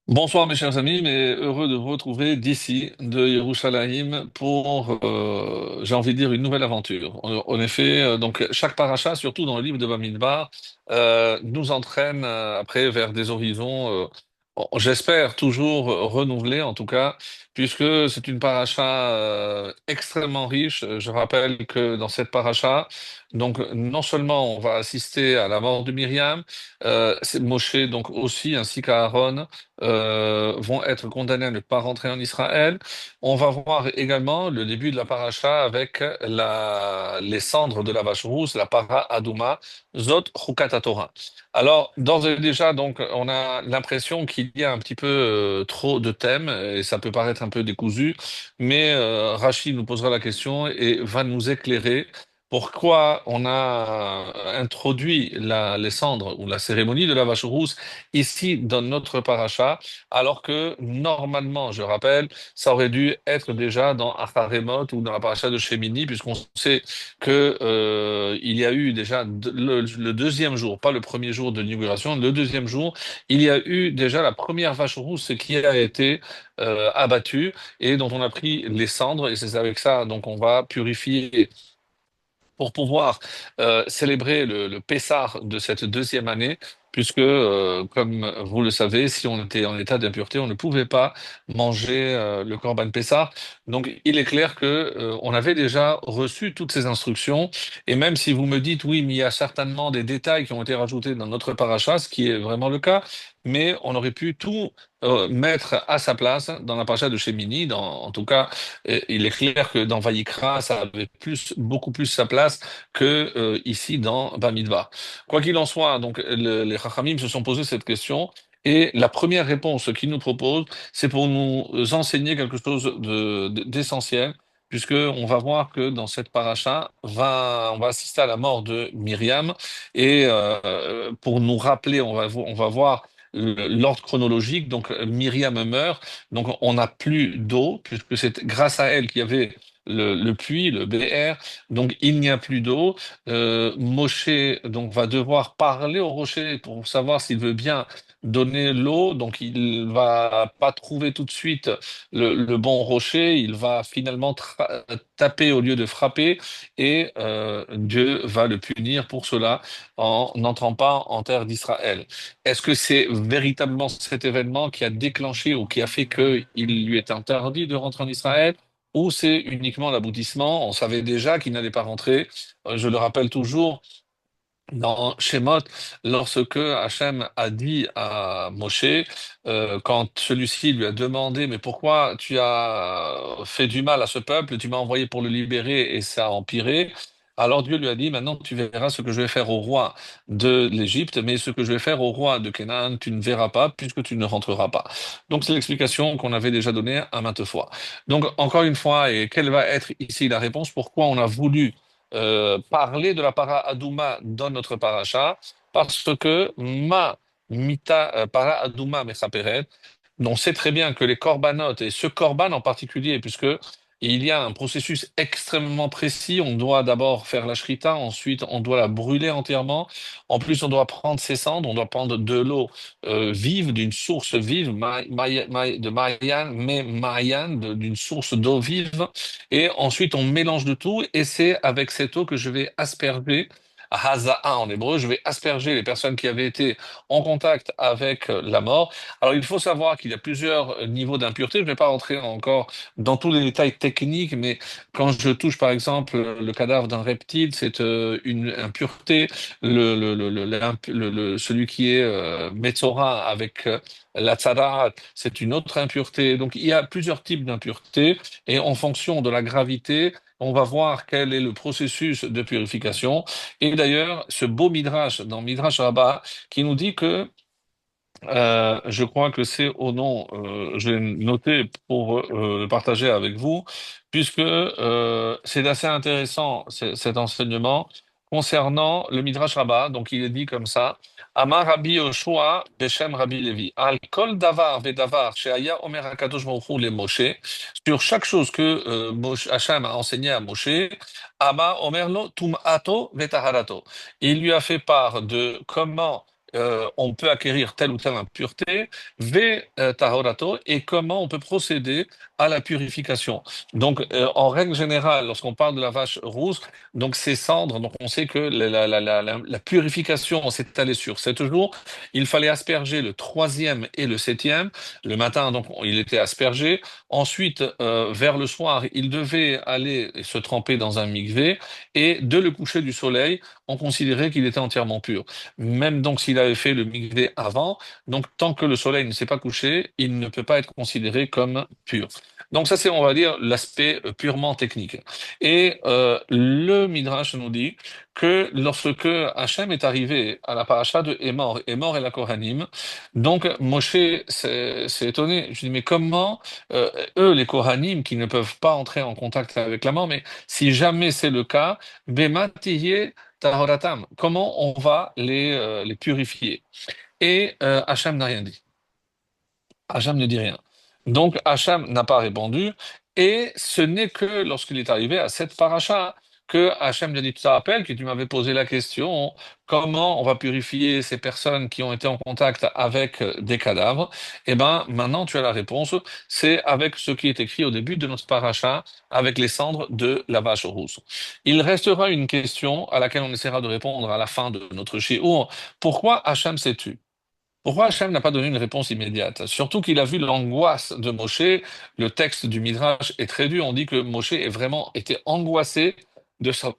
Bonsoir mes chers amis, mais heureux de vous retrouver d'ici, de Yerushalayim, pour, j'ai envie de dire, une nouvelle aventure. En effet, donc chaque paracha, surtout dans le livre de Bamidbar, nous entraîne après vers des horizons, j'espère toujours renouvelés en tout cas, puisque c'est une paracha extrêmement riche. Je rappelle que dans cette paracha, donc non seulement on va assister à la mort de Myriam, Moshe donc aussi ainsi qu'Aaron vont être condamnés à ne pas rentrer en Israël. On va voir également le début de la paracha avec les cendres de la vache rousse, la para Adouma, Zot Chukat Torah. Alors, d'ores et déjà, donc, on a l'impression qu'il y a un petit peu trop de thèmes, et ça peut paraître un peu décousu, mais Rachid nous posera la question et va nous éclairer. Pourquoi on a introduit les cendres ou la cérémonie de la vache rousse ici dans notre paracha, alors que normalement, je rappelle, ça aurait dû être déjà dans Acharemot ou dans la paracha de Shemini, puisqu'on sait que il y a eu déjà le deuxième jour, pas le premier jour de l'inauguration, le deuxième jour, il y a eu déjà la première vache rousse qui a été abattue et dont on a pris les cendres, et c'est avec ça donc on va purifier pour pouvoir célébrer le Pessah de cette deuxième année, puisque, comme vous le savez, si on était en état d'impureté, on ne pouvait pas manger le Corban Pessah. Donc, il est clair que on avait déjà reçu toutes ces instructions, et même si vous me dites, oui, mais il y a certainement des détails qui ont été rajoutés dans notre paracha, ce qui est vraiment le cas, mais on aurait pu tout mettre à sa place dans la paracha de Shemini. En tout cas, il est clair que dans Vayikra, ça avait beaucoup plus sa place que ici dans Bamidbar. Quoi qu'il en soit, donc les Chachamim se sont posé cette question. Et la première réponse qu'ils nous proposent, c'est pour nous enseigner quelque chose d'essentiel, puisque on va voir que dans cette paracha, on va assister à la mort de Myriam, et pour nous rappeler, on va voir l'ordre chronologique. Donc Myriam meurt, donc on n'a plus d'eau, puisque c'est grâce à elle qu'il y avait le puits, le BR, donc il n'y a plus d'eau. Moshe donc va devoir parler au rocher pour savoir s'il veut bien donner l'eau. Donc il va pas trouver tout de suite le bon rocher. Il va finalement taper au lieu de frapper, et Dieu va le punir pour cela en n'entrant pas en terre d'Israël. Est-ce que c'est véritablement cet événement qui a déclenché ou qui a fait qu'il lui est interdit de rentrer en Israël? Ou c'est uniquement l'aboutissement? On savait déjà qu'il n'allait pas rentrer. Je le rappelle toujours, dans Shemot, lorsque Hachem a dit à Moshe, quand celui-ci lui a demandé, mais pourquoi tu as fait du mal à ce peuple, tu m'as envoyé pour le libérer et ça a empiré. Alors Dieu lui a dit, maintenant tu verras ce que je vais faire au roi de l'Égypte, mais ce que je vais faire au roi de Canaan, tu ne verras pas puisque tu ne rentreras pas. Donc c'est l'explication qu'on avait déjà donnée à maintes fois. Donc encore une fois, et quelle va être ici la réponse? Pourquoi on a voulu parler de la para Adouma dans notre paracha? Parce que ma mita para Adouma mechaperet, on sait très bien que les corbanotes, et ce corban en particulier, puisque il y a un processus extrêmement précis, on doit d'abord faire la shrita, ensuite on doit la brûler entièrement, en plus on doit prendre ses cendres, on doit prendre de l'eau vive, d'une source vive, de Mayan, mais Mayan, d'une source d'eau vive, et ensuite on mélange de tout, et c'est avec cette eau que je vais asperger, Haza'a en hébreu, je vais asperger les personnes qui avaient été en contact avec la mort. Alors, il faut savoir qu'il y a plusieurs niveaux d'impureté. Je ne vais pas rentrer encore dans tous les détails techniques, mais quand je touche, par exemple, le cadavre d'un reptile, c'est une impureté. Celui qui est Metzora avec la tzara, c'est une autre impureté. Donc, il y a plusieurs types d'impuretés, et en fonction de la gravité, on va voir quel est le processus de purification. Et d'ailleurs, ce beau midrash dans Midrash Rabbah qui nous dit que je crois que c'est au nom, je l'ai noté pour le partager avec vous, puisque c'est assez intéressant cet enseignement concernant le Midrash Rabbah. Donc il est dit comme ça: Amar Rabbi Yoshua Beshem Rabbi Levi. Al kol davar vedavar sheaya omer hakadosh baruch hu le Moshe. Sur chaque chose que Hachem a enseigné à Moshe, Abba omer lo tum'ato vetaharato. Il lui a fait part de comment on peut acquérir telle ou telle impureté, tahorato, et comment on peut procéder à la purification. Donc, en règle générale, lorsqu'on parle de la vache rousse, donc ces cendres, donc on sait que la purification s'est allée sur 7 jours. Il fallait asperger le troisième et le septième. Le matin, donc, il était aspergé. Ensuite, vers le soir, il devait aller se tremper dans un mikvé. Et dès le coucher du soleil, on considérait qu'il était entièrement pur. Même donc s'il avait fait le mikvé avant, donc tant que le soleil ne s'est pas couché, il ne peut pas être considéré comme pur. Donc ça, c'est, on va dire, l'aspect purement technique. Et le Midrash nous dit que lorsque Hachem est arrivé à la paracha de Émor et la Kohanim, donc Moshe s'est étonné. Je dis, mais comment eux, les Kohanim, qui ne peuvent pas entrer en contact avec la mort, mais si jamais c'est le cas, Bema tihye tahoratam, comment on va les purifier? Et Hachem n'a rien dit. Hacham ne dit rien. Donc Hacham n'a pas répondu, et ce n'est que lorsqu'il est arrivé à cette paracha que Hachem lui a dit, tu te rappelles que tu m'avais posé la question, comment on va purifier ces personnes qui ont été en contact avec des cadavres? Eh ben, maintenant tu as la réponse, c'est avec ce qui est écrit au début de notre paracha, avec les cendres de la vache rousse. Il restera une question à laquelle on essaiera de répondre à la fin de notre shiur. Pourquoi Hachem s'est tu? Pourquoi Hachem n'a pas donné une réponse immédiate? Surtout qu'il a vu l'angoisse de Moshe. Le texte du Midrash est très dur. On dit que Moshe est vraiment été angoissé de sa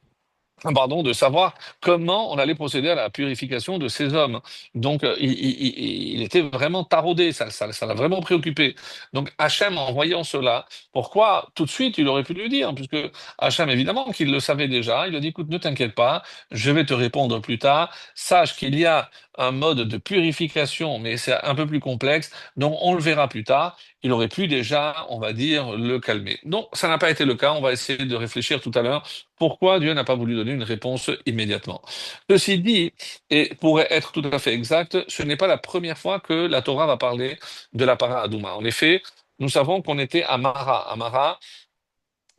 de savoir comment on allait procéder à la purification de ces hommes. Donc, il était vraiment taraudé, ça l'a vraiment préoccupé. Donc, Hachem, en voyant cela, pourquoi tout de suite il aurait pu lui dire, puisque Hachem, évidemment, qu'il le savait déjà, il a dit, écoute, ne t'inquiète pas, je vais te répondre plus tard, sache qu'il y a un mode de purification, mais c'est un peu plus complexe, donc on le verra plus tard. Il aurait pu déjà, on va dire, le calmer. Donc, ça n'a pas été le cas, on va essayer de réfléchir tout à l'heure pourquoi Dieu n'a pas voulu donner une réponse immédiatement. Ceci dit, et pour être tout à fait exact, ce n'est pas la première fois que la Torah va parler de la para Adouma. En effet, nous savons qu'on était à Mara. À Mara,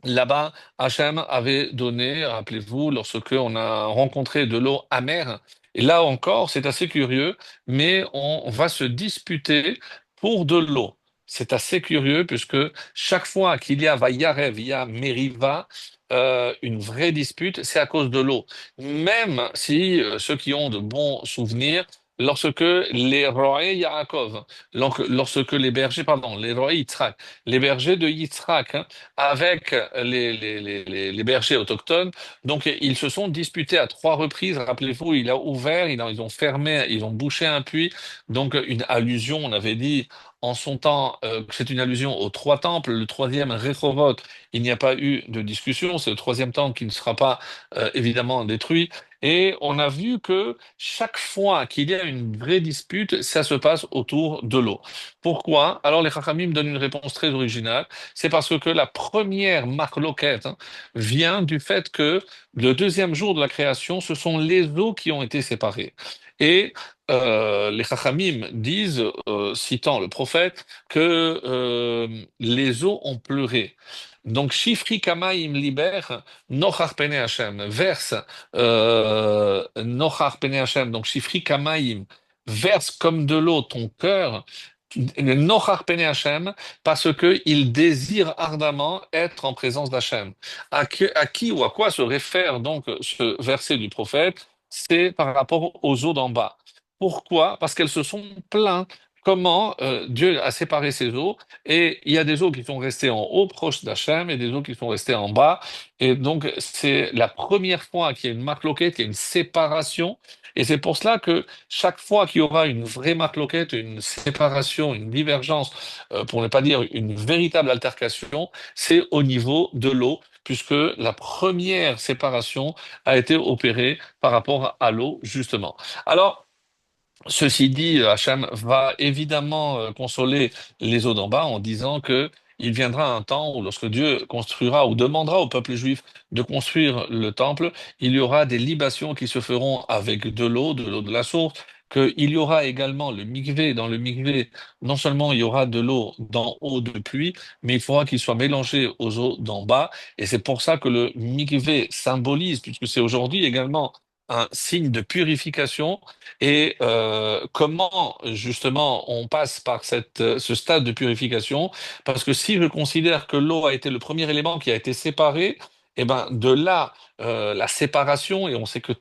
là-bas, Hachem avait donné, rappelez-vous, lorsque on a rencontré de l'eau amère. Et là encore, c'est assez curieux, mais on va se disputer pour de l'eau. C'est assez curieux puisque chaque fois qu'il y a Vayarev, il y a Meriva, une vraie dispute, c'est à cause de l'eau. Même si ceux qui ont de bons souvenirs, lorsque les rois Yaakov, lorsque les bergers, pardon, les rois Yitzhak, les bergers de Yitzhak, hein, avec les bergers autochtones. Donc, ils se sont disputés à 3 reprises. Rappelez-vous, il a ouvert, ils ont fermé, ils ont bouché un puits. Donc, une allusion, on avait dit en son temps que c'est une allusion aux 3 temples. Le troisième, Rehovot, il n'y a pas eu de discussion. C'est le troisième temple qui ne sera pas évidemment détruit. Et on a vu que chaque fois qu'il y a une vraie dispute, ça se passe autour de l'eau. Pourquoi? Alors les Chachamim donnent une réponse très originale. C'est parce que la première marloquette vient du fait que le deuxième jour de la création, ce sont les eaux qui ont été séparées. Et les Chachamim disent, citant le prophète, que les eaux ont pleuré. Donc, Shifri Kamaim libère, Nochar Pene Hashem, verse Nochar Pene Hashem, donc Shifri Kamaim, verse comme de l'eau ton cœur, Nochar Pene Hashem, parce que il désire ardemment être en présence d'Hachem. À qui ou à quoi se réfère donc ce verset du prophète? C'est par rapport aux eaux d'en bas. Pourquoi? Parce qu'elles se sont plaintes. Comment Dieu a séparé ces eaux et il y a des eaux qui sont restées en haut, proches d'Hachem, et des eaux qui sont restées en bas. Et donc, c'est la première fois qu'il y a une marloquette, qu'il y a une séparation. Et c'est pour cela que chaque fois qu'il y aura une vraie marloquette, une séparation, une divergence, pour ne pas dire une véritable altercation, c'est au niveau de l'eau, puisque la première séparation a été opérée par rapport à l'eau, justement. Alors, ceci dit, Hachem va évidemment consoler les eaux d'en bas en disant que il viendra un temps où lorsque Dieu construira ou demandera au peuple juif de construire le temple, il y aura des libations qui se feront avec de l'eau de la source, qu'il y aura également le mikvé. Dans le mikvé, non seulement il y aura de l'eau d'en haut de pluie, mais il faudra qu'il soit mélangé aux eaux d'en bas. Et c'est pour ça que le mikvé symbolise, puisque c'est aujourd'hui également un signe de purification et comment justement on passe par ce stade de purification, parce que si je considère que l'eau a été le premier élément qui a été séparé, et ben de là la séparation, et on sait que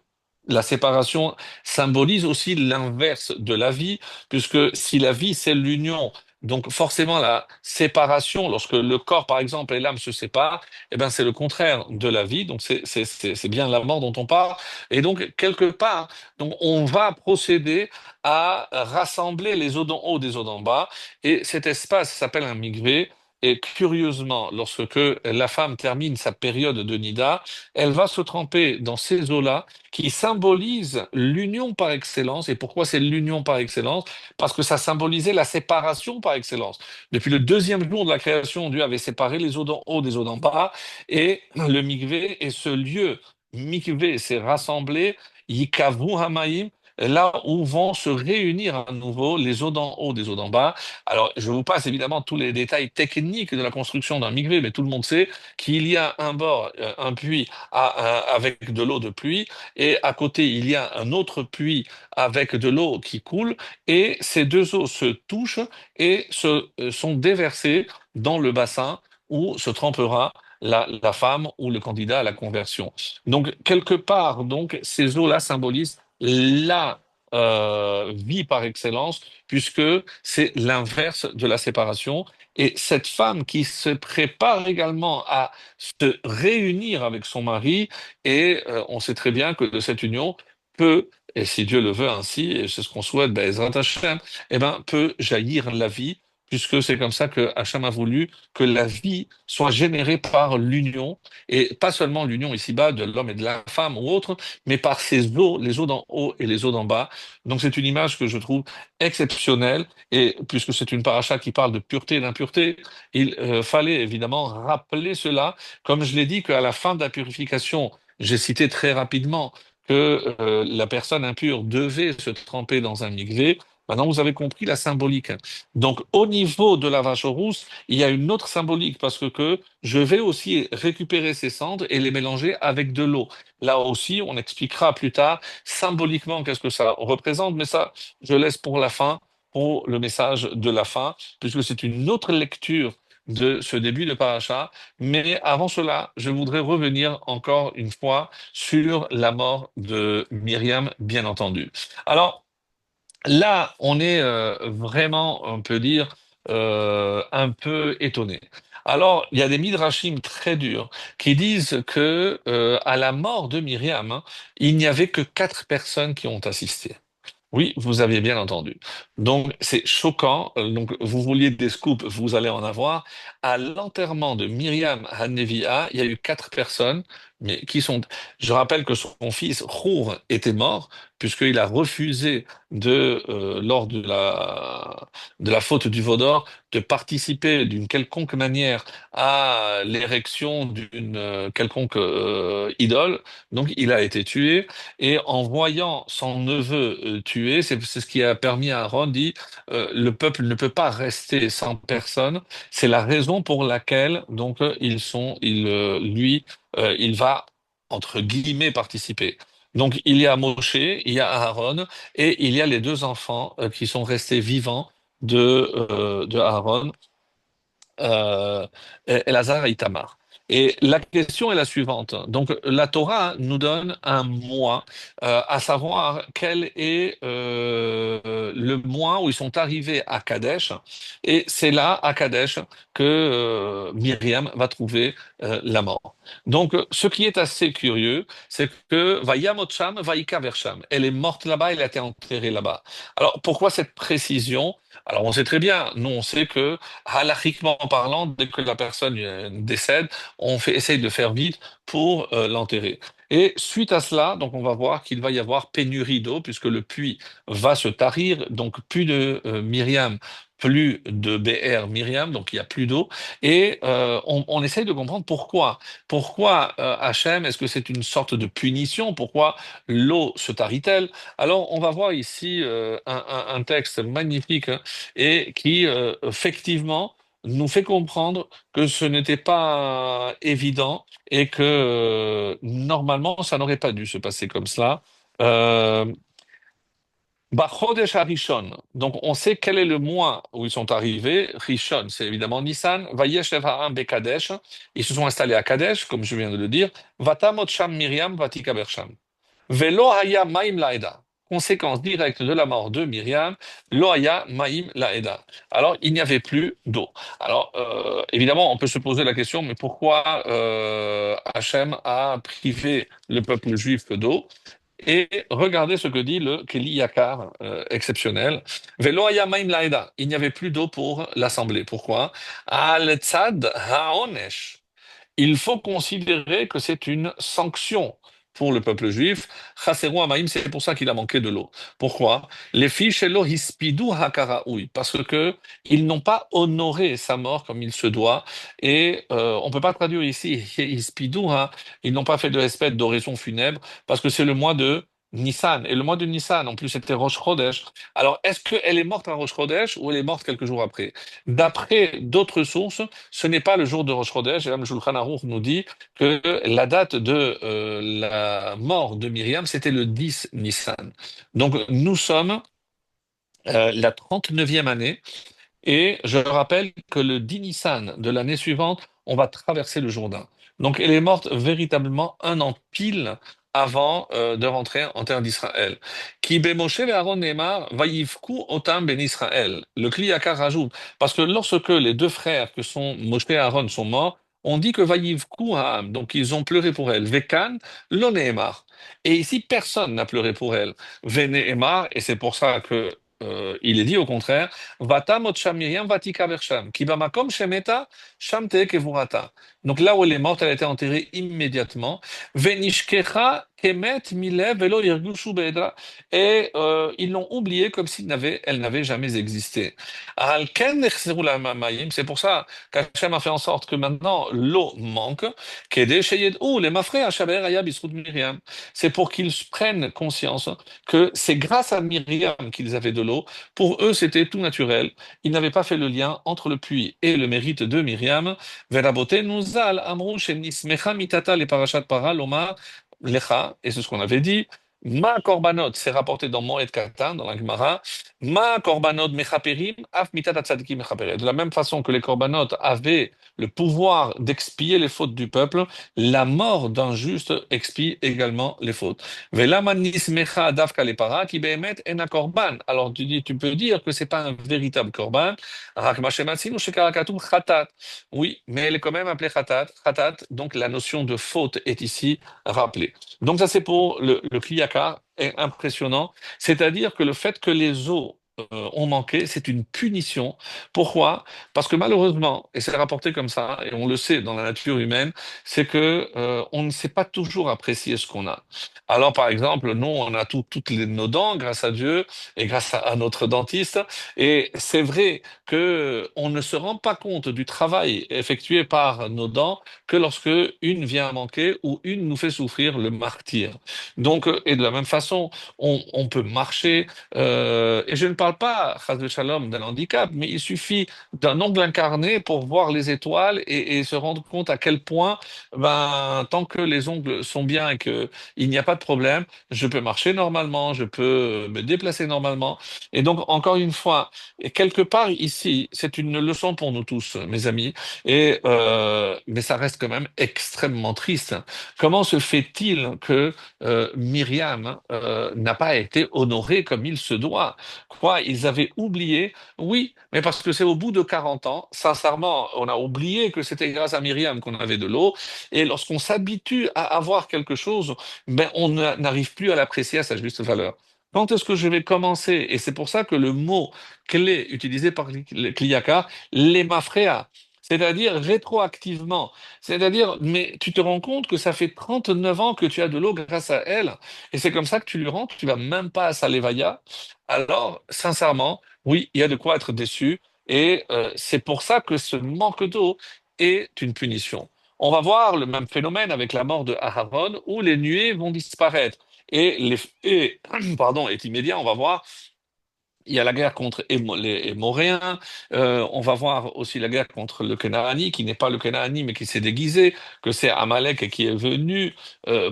la séparation symbolise aussi l'inverse de la vie, puisque si la vie c'est l'union, donc forcément la séparation, lorsque le corps par exemple et l'âme se séparent, eh ben c'est le contraire de la vie, donc c'est bien la mort dont on parle, et donc quelque part, donc on va procéder à rassembler les eaux d'en haut des eaux d'en bas, et cet espace s'appelle un mikvé. Et curieusement, lorsque la femme termine sa période de nida, elle va se tremper dans ces eaux-là qui symbolisent l'union par excellence. Et pourquoi c'est l'union par excellence? Parce que ça symbolisait la séparation par excellence. Depuis le deuxième jour de la création, Dieu avait séparé les eaux d'en haut des eaux d'en bas, et le mikvé est ce lieu. Mikvé, c'est rassemblé, Yikavu Hamaim, là où vont se réunir à nouveau les eaux d'en haut des eaux d'en bas. Alors, je vous passe évidemment tous les détails techniques de la construction d'un mikvé, mais tout le monde sait qu'il y a un bord, un puits avec de l'eau de pluie, et à côté, il y a un autre puits avec de l'eau qui coule, et ces deux eaux se touchent et sont déversées dans le bassin où se trempera la femme ou le candidat à la conversion. Donc, quelque part, donc, ces eaux-là symbolisent la vie par excellence, puisque c'est l'inverse de la séparation. Et cette femme qui se prépare également à se réunir avec son mari, et on sait très bien que de cette union peut, et si Dieu le veut ainsi, et c'est ce qu'on souhaite, Bezrat Hashem, eh ben, peut jaillir la vie, puisque c'est comme ça que Hachem a voulu que la vie soit générée par l'union, et pas seulement l'union ici-bas de l'homme et de la femme ou autre, mais par ces eaux, les eaux d'en haut et les eaux d'en bas. Donc c'est une image que je trouve exceptionnelle, et puisque c'est une paracha qui parle de pureté et d'impureté, il fallait évidemment rappeler cela, comme je l'ai dit qu'à la fin de la purification, j'ai cité très rapidement que la personne impure devait se tremper dans un mikvé. Maintenant, vous avez compris la symbolique. Donc, au niveau de la vache rousse, il y a une autre symbolique parce que je vais aussi récupérer ces cendres et les mélanger avec de l'eau. Là aussi, on expliquera plus tard symboliquement qu'est-ce que ça représente, mais ça, je laisse pour la fin, pour le message de la fin, puisque c'est une autre lecture de ce début de paracha. Mais avant cela, je voudrais revenir encore une fois sur la mort de Myriam, bien entendu. Alors, là, on est vraiment, on peut dire, un peu étonné. Alors, il y a des midrashim très durs qui disent que à la mort de Myriam, hein, il n'y avait que 4 personnes qui ont assisté. Oui, vous aviez bien entendu. Donc, c'est choquant. Donc, vous vouliez des scoops, vous allez en avoir. À l'enterrement de Myriam Hanevia, il y a eu 4 personnes, mais qui sont. Je rappelle que son fils Rour était mort puisqu'il a refusé lors de la faute du veau d'or, de participer d'une quelconque manière à l'érection d'une quelconque idole. Donc, il a été tué. Et en voyant son neveu tué, c'est ce qui a permis à Aaron dit, le peuple ne peut pas rester sans personne. C'est la raison pour laquelle donc il va entre guillemets participer. Donc il y a Moshe, il y a Aaron et il y a les 2 enfants qui sont restés vivants de Aaron, euh, Elazar et Itamar. Et la question est la suivante. Donc, la Torah nous donne un mois, à savoir quel est le mois où ils sont arrivés à Kadesh. Et c'est là, à Kadesh, que Myriam va trouver la mort. Donc, ce qui est assez curieux, c'est que Vayamot Sham, Vaïka Versham. Elle est morte là-bas, elle a été enterrée là-bas. Alors, pourquoi cette précision? Alors, on sait très bien, nous, on sait que halachiquement parlant, dès que la personne décède, essaye de faire vite pour l'enterrer. Et suite à cela, donc on va voir qu'il va y avoir pénurie d'eau puisque le puits va se tarir, donc plus de Myriam, plus de BR Myriam, donc il y a plus d'eau. Et on essaye de comprendre pourquoi. Pourquoi Hachem, est-ce que c'est une sorte de punition? Pourquoi l'eau se tarit-elle? Alors on va voir ici un texte magnifique, hein, et qui effectivement nous fait comprendre que ce n'était pas évident et que normalement ça n'aurait pas dû se passer comme cela. Euh, Bah, Chodesh Rishon. Donc, on sait quel est le mois où ils sont arrivés. Rishon, c'est évidemment Nissan. Vayeshev Ha'am Bekadesh. Ils se sont installés à Kadesh, comme je viens de le dire. Vatamot Sham Miriam Vatikaber Sham. Velo Haya Maim Laeda. Conséquence directe de la mort de Myriam, Lo Haya Maim Laeda. Alors, il n'y avait plus d'eau. Alors, évidemment, on peut se poser la question, mais pourquoi Hachem a privé le peuple juif d'eau? Et regardez ce que dit le Keli Yakar exceptionnel. Velo haya maim laeda. Il n'y avait plus d'eau pour l'assemblée. Pourquoi? Al tzad ha'onesh. Il faut considérer que c'est une sanction pour le peuple juif. Chaseru Amaim, c'est pour ça qu'il a manqué de l'eau. Pourquoi? Les filles chez hispidou hakaraoui, parce que ils n'ont pas honoré sa mort comme il se doit. Et on peut pas traduire ici hispidou, hein, ils n'ont pas fait de respect d'oraison funèbre, parce que c'est le mois de Nissan. Et le mois de Nissan, en plus, c'était Rosh Chodesh. Alors, est-ce qu'elle est morte à Rosh Chodesh ou elle est morte quelques jours après? D'après d'autres sources, ce n'est pas le jour de Rosh Chodesh. Et même Shulchan Aruch nous dit que la date de la mort de Myriam, c'était le 10 Nissan. Donc nous sommes la 39e année et je rappelle que le 10 Nissan de l'année suivante, on va traverser le Jourdain. Donc elle est morte véritablement un an pile avant de rentrer en terre d'Israël. Qui Moshe et Aaron Neymar vayivku otam ben Israël. Le Kliyakar rajoute, parce que lorsque les deux frères que sont Moshe et Aaron sont morts, on dit que vayivku ha'am, donc ils ont pleuré pour elle. Vekan lo Neymar. Et ici, personne n'a pleuré pour elle. Veneemar, et c'est pour ça que il est dit au contraire, Vata motsha Miriam vatika bersham, ki bamakom shemeta, sham te'e kevurata. Donc là où elle est morte, elle a été enterrée immédiatement. Venishkecha kemet milev velo yirgushu be'edra. Et ils l'ont oubliée comme si elle n'avait jamais existé. Al ken nechseru la'mayim. C'est pour ça qu'Hachem a fait en sorte que maintenant l'eau manque. Kede sheyed'u lemafrei hashaber haya b'zchut Miriam. C'est pour qu'ils prennent conscience que c'est grâce à Myriam qu'ils avaient de l'eau. Pour eux, c'était tout naturel. Ils n'avaient pas fait le lien entre le puits et le mérite de Myriam. Verabotenu zal amru shenismecha mitata le parashat para lomar lecha, et c'est ce qu'on avait dit. Ma korbanot, c'est rapporté dans Moed Katan, dans la Gemara. Ma korbanot mechaperim, af mitata tzadikim mechaperet. De la même façon que les korbanot avaient le pouvoir d'expier les fautes du peuple, la mort d'un juste expie également les fautes. Velama nismecha davka lepara ki behemet ena korban. Alors tu peux dire que c'est pas un véritable korban. Rak ma shematzinu shekarakatum chatat. Oui, mais elle est quand même appelée khatat. Khatat, donc la notion de faute est ici rappelée. Donc ça c'est pour le kliyakar, est impressionnant. C'est-à-dire que le fait que les eaux ont manqué, c'est une punition. Pourquoi? Parce que malheureusement, et c'est rapporté comme ça, et on le sait dans la nature humaine, c'est que on ne sait pas toujours apprécier ce qu'on a. Alors par exemple, nous, on a toutes nos dents grâce à Dieu et grâce à notre dentiste, et c'est vrai que on ne se rend pas compte du travail effectué par nos dents que lorsque une vient à manquer ou une nous fait souffrir le martyre. Donc, et de la même façon, on peut marcher, et je ne parle pas, chas de shalom, d'un handicap, mais il suffit d'un ongle incarné pour voir les étoiles et se rendre compte à quel point, ben, tant que les ongles sont bien et que il n'y a pas de problème, je peux marcher normalement, je peux me déplacer normalement. Et donc, encore une fois, et quelque part ici, c'est une leçon pour nous tous, mes amis. Et mais ça reste quand même extrêmement triste. Comment se fait-il que Myriam n'a pas été honorée comme il se doit? Quoi, ils avaient oublié? Oui, mais parce que c'est au bout de 40 ans, sincèrement, on a oublié que c'était grâce à Myriam qu'on avait de l'eau. Et lorsqu'on s'habitue à avoir quelque chose, ben, n'arrive plus à l'apprécier à sa juste valeur. Quand est-ce que je vais commencer? Et c'est pour ça que le mot clé utilisé par Kliyaka, lemafrea, c'est-à-dire rétroactivement. C'est-à-dire, mais tu te rends compte que ça fait 39 ans que tu as de l'eau grâce à elle, et c'est comme ça que tu lui rends, tu vas même pas à Salevaya. Alors, sincèrement, oui, il y a de quoi être déçu, et c'est pour ça que ce manque d'eau est une punition. On va voir le même phénomène avec la mort de Aharon, où les nuées vont disparaître. Et l'effet, pardon, est immédiat. On va voir Il y a la guerre contre les Moréens. On va voir aussi la guerre contre le Canaan, qui n'est pas le Canaan, mais qui s'est déguisé, que c'est Amalek qui est venu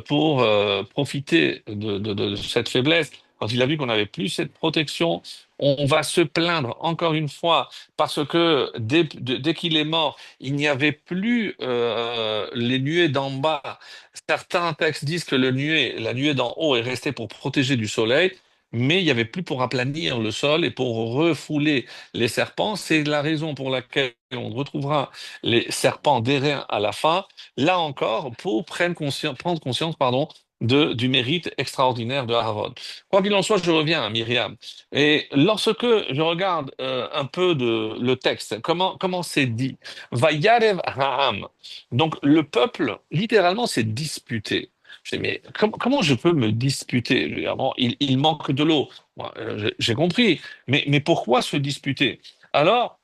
pour profiter de cette faiblesse. Quand il a vu qu'on n'avait plus cette protection, on va se plaindre encore une fois parce que dès qu'il est mort, il n'y avait plus les nuées d'en bas. Certains textes disent que la nuée d'en haut est restée pour protéger du soleil, mais il n'y avait plus pour aplanir le sol et pour refouler les serpents. C'est la raison pour laquelle on retrouvera les serpents d'airain à la fin, là encore, pour prendre conscience, pardon, du mérite extraordinaire de Aaron. Quoi qu'il en soit, je reviens à Myriam. Et lorsque je regarde un peu le texte, comment c'est dit? Vayarev Ha'am. Donc le peuple, littéralement, s'est disputé. Je dis, mais comment je peux me disputer? Je veux dire, bon, il manque de l'eau. Moi, j'ai compris. Mais pourquoi se disputer? Alors,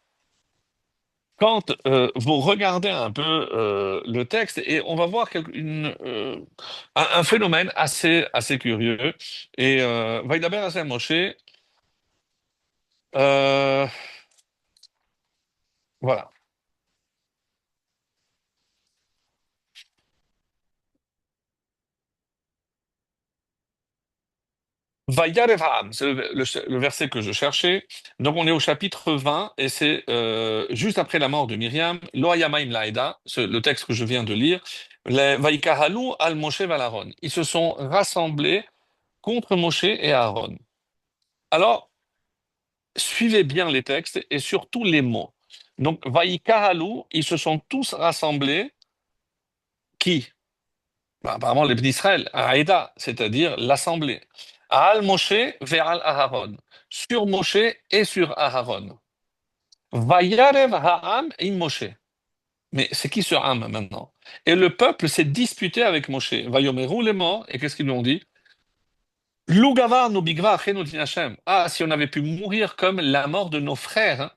quand vous regardez un peu le texte, et on va voir un phénomène assez curieux. Et Vaidaber Hashem Moshe, euh, voilà. Vayarev Ha'am, c'est le verset que je cherchais. Donc on est au chapitre 20 et c'est juste après la mort de Myriam, Lo Hayamaim Laeda, le texte que je viens de lire, les Vaïkahalou al Moshe val Aaron. Ils se sont rassemblés contre Moshe et Aaron. Alors, suivez bien les textes et surtout les mots. Donc Vaïkahalou, ils se sont tous rassemblés, qui? Bah, apparemment les Israël, Aïda, c'est-à-dire l'assemblée. Al Moshe vers Al Aharon. Sur Moshe et sur Aharon. Vayarev Ha'am im Moshe. Mais c'est qui ce Ham maintenant? Et le peuple s'est disputé avec Moshe. Vayomeru les morts, et qu'est-ce qu'ils lui ont dit? Lugavar no bigva achenu Hashem. Ah, si on avait pu mourir comme la mort de nos frères hein,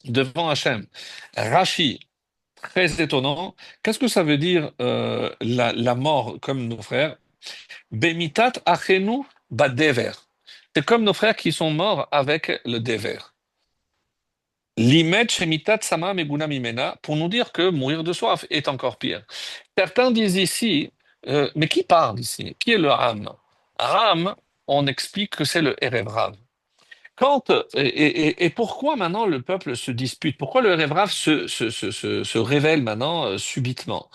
devant Hachem. Rashi, très étonnant. Qu'est-ce que ça veut dire la mort comme nos frères? Bemitat achenu badever. C'est comme nos frères qui sont morts avec le dever. Limet shemitat sama meguna mimena, pour nous dire que mourir de soif est encore pire. Certains disent ici, mais qui parle ici? Qui est le Ram? Ram, on explique que c'est le Erev Rav. Et pourquoi maintenant le peuple se dispute? Pourquoi le Erev Rav se révèle maintenant subitement?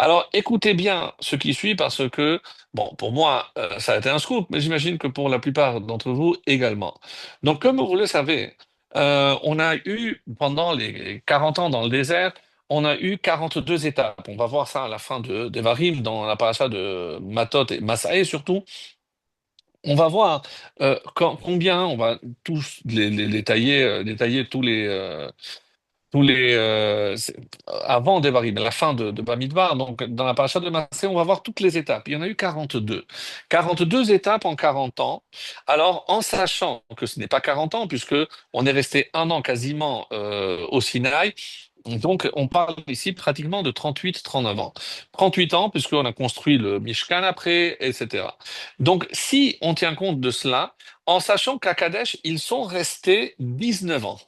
Alors écoutez bien ce qui suit parce que, bon, pour moi, ça a été un scoop, mais j'imagine que pour la plupart d'entre vous également. Donc comme vous le savez, on a eu, pendant les 40 ans dans le désert, on a eu 42 étapes. On va voir ça à la fin de Devarim, dans la paracha de Matot et Massaé surtout. On va voir combien on va tous les tailler, détailler avant Devarim, à la fin de Bamidbar, donc dans la paracha de Massé, on va voir toutes les étapes. Il y en a eu 42. 42 étapes en 40 ans. Alors, en sachant que ce n'est pas 40 ans, puisque on est resté un an quasiment au Sinaï, donc on parle ici pratiquement de 38-39 ans. 38 ans, puisqu'on a construit le Mishkan après, etc. Donc, si on tient compte de cela, en sachant qu'à Kadesh, ils sont restés 19 ans.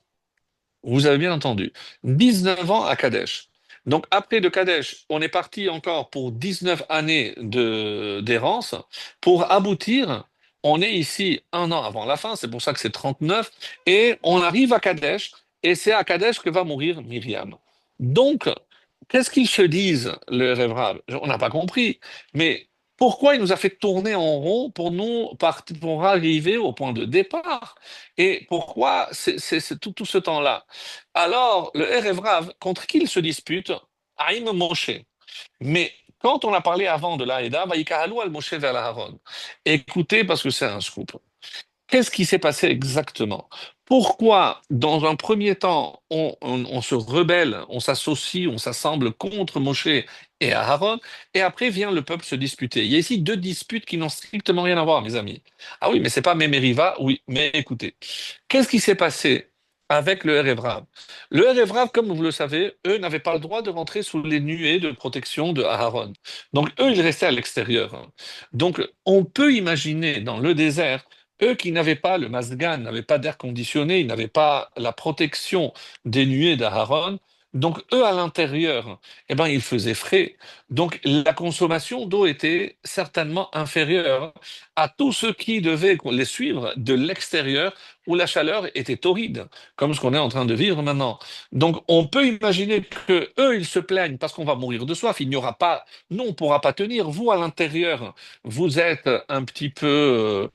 Vous avez bien entendu. 19 ans à Kadesh. Donc après de Kadesh, on est parti encore pour 19 années d'errance pour aboutir. On est ici un an avant la fin, c'est pour ça que c'est 39, et on arrive à Kadesh, et c'est à Kadesh que va mourir Myriam. Donc, qu'est-ce qu'ils se disent, le rêve Rav? On n'a pas compris, mais pourquoi il nous a fait tourner en rond pour nous pour arriver au point de départ? Et pourquoi c'est tout ce temps-là? Alors, le Erev Rav, contre qui il se dispute? Haïm Moshe. Mais quand on a parlé avant de l'Aïda, Vaïkahalou al Moshe vers l'Aaron. Écoutez, parce que c'est un scoop. Qu'est-ce qui s'est passé exactement? Pourquoi, dans un premier temps, on se rebelle, on s'associe, on s'assemble contre Moshe et Aaron, et après vient le peuple se disputer? Il y a ici deux disputes qui n'ont strictement rien à voir, mes amis. Ah oui, mais c'est pas Mémériva, oui, mais écoutez. Qu'est-ce qui s'est passé avec le Erev? Le Erev, comme vous le savez, eux n'avaient pas le droit de rentrer sous les nuées de protection de Aaron. Donc eux, ils restaient à l'extérieur. Donc on peut imaginer dans le désert eux qui n'avaient pas le masgan, n'avaient pas d'air conditionné, ils n'avaient pas la protection des nuées d'Aaron, donc eux à l'intérieur, eh ben, il faisait frais. Donc la consommation d'eau était certainement inférieure à tous ceux qui devaient les suivre de l'extérieur où la chaleur était torride, comme ce qu'on est en train de vivre maintenant. Donc on peut imaginer que eux, ils se plaignent parce qu'on va mourir de soif. Il n'y aura pas, non, on ne pourra pas tenir. Vous, à l'intérieur, vous êtes un petit peu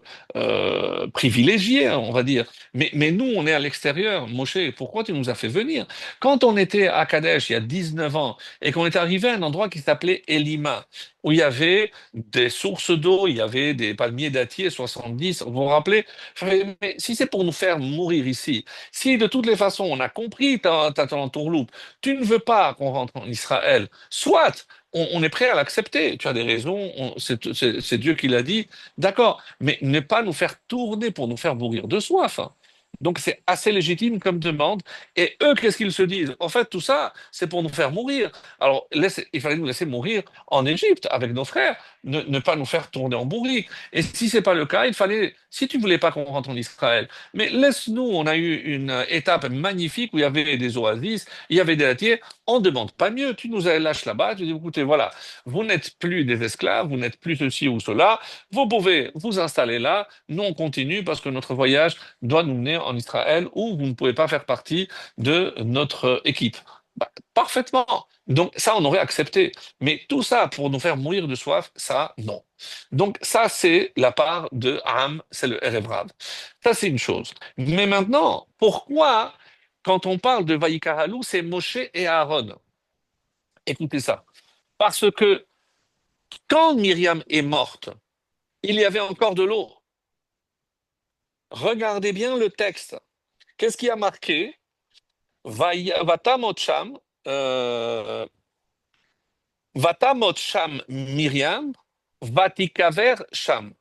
privilégiés, hein, on va dire. Mais nous, on est à l'extérieur. Moshe, pourquoi tu nous as fait venir? Quand on était à Kadesh il y a 19 ans et qu'on est arrivé à un endroit qui s'appelait Elima, où il y avait des sources d'eau, il y avait des palmiers dattiers 70, vous vous rappelez? Mais si c'est pour nous faire mourir ici, si de toutes les façons on a compris ta entourloupe, tu ne veux pas qu'on rentre en Israël, soit on est prêt à l'accepter, tu as des raisons, c'est Dieu qui l'a dit, d'accord, mais ne pas nous faire tourner pour nous faire mourir de soif, hein. Donc c'est assez légitime comme demande. Et eux, qu'est-ce qu'ils se disent? En fait, tout ça, c'est pour nous faire mourir. Alors, il fallait nous laisser mourir en Égypte avec nos frères, ne pas nous faire tourner en bourrique. Et si c'est pas le cas, il fallait, si tu voulais pas qu'on rentre en Israël, mais laisse-nous, on a eu une étape magnifique où il y avait des oasis, il y avait des laitiers, on ne demande pas mieux. Tu nous lâches là-bas, tu dis, écoutez, voilà, vous n'êtes plus des esclaves, vous n'êtes plus ceci ou cela, vous pouvez vous installer là, nous on continue parce que notre voyage doit nous mener en Israël où vous ne pouvez pas faire partie de notre équipe. Bah, parfaitement. Donc ça, on aurait accepté. Mais tout ça pour nous faire mourir de soif, ça, non. Donc ça, c'est la part de Ham, c'est le Erev Rav. Ça, c'est une chose. Mais maintenant, pourquoi, quand on parle de Vaïkaralu, c'est Moshe et Aaron? Écoutez ça. Parce que quand Myriam est morte, il y avait encore de l'eau. Regardez bien le texte. Qu'est-ce qui a marqué? Vatamot Sham, euh, Vatamot Sham Myriam, Vatikaver Sham.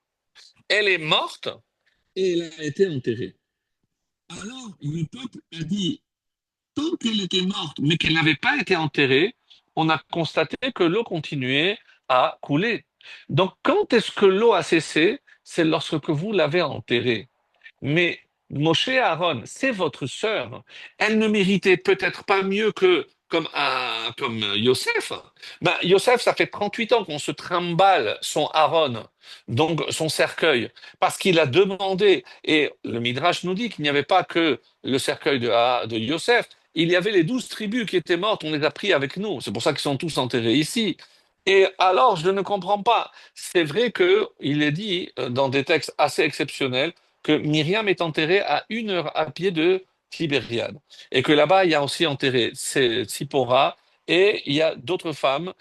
Elle est morte et elle a été enterrée. Alors, le peuple a dit, tant qu'elle était morte, mais qu'elle n'avait pas été enterrée, on a constaté que l'eau continuait à couler. Donc, quand est-ce que l'eau a cessé? C'est lorsque vous l'avez enterrée. Mais Moshe et Aaron, c'est votre sœur. Elle ne méritait peut-être pas mieux que comme Yosef. Ben, Yosef, ça fait 38 ans qu'on se trimballe son Aaron, donc son cercueil, parce qu'il a demandé, et le Midrash nous dit qu'il n'y avait pas que le cercueil de Yosef, il y avait les 12 tribus qui étaient mortes, on les a pris avec nous. C'est pour ça qu'ils sont tous enterrés ici. Et alors, je ne comprends pas. C'est vrai qu'il est dit dans des textes assez exceptionnels que Myriam est enterrée à 1 heure à pied de Tibériade. Et que là-bas, il y a aussi enterré Tsipora et il y a d'autres femmes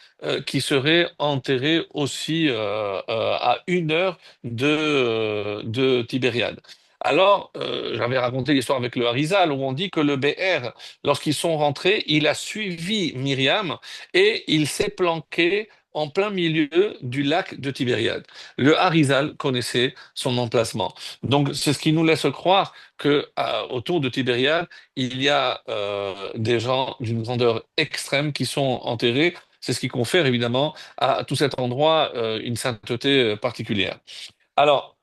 qui seraient enterrées aussi à 1 heure de Tibériade. Alors, j'avais raconté l'histoire avec le Harizal où on dit que le BR, lorsqu'ils sont rentrés, il a suivi Myriam et il s'est planqué en plein milieu du lac de Tibériade. Le Harizal connaissait son emplacement. Donc, c'est ce qui nous laisse croire que autour de Tibériade, il y a des gens d'une grandeur extrême qui sont enterrés. C'est ce qui confère évidemment à tout cet endroit une sainteté particulière. Alors,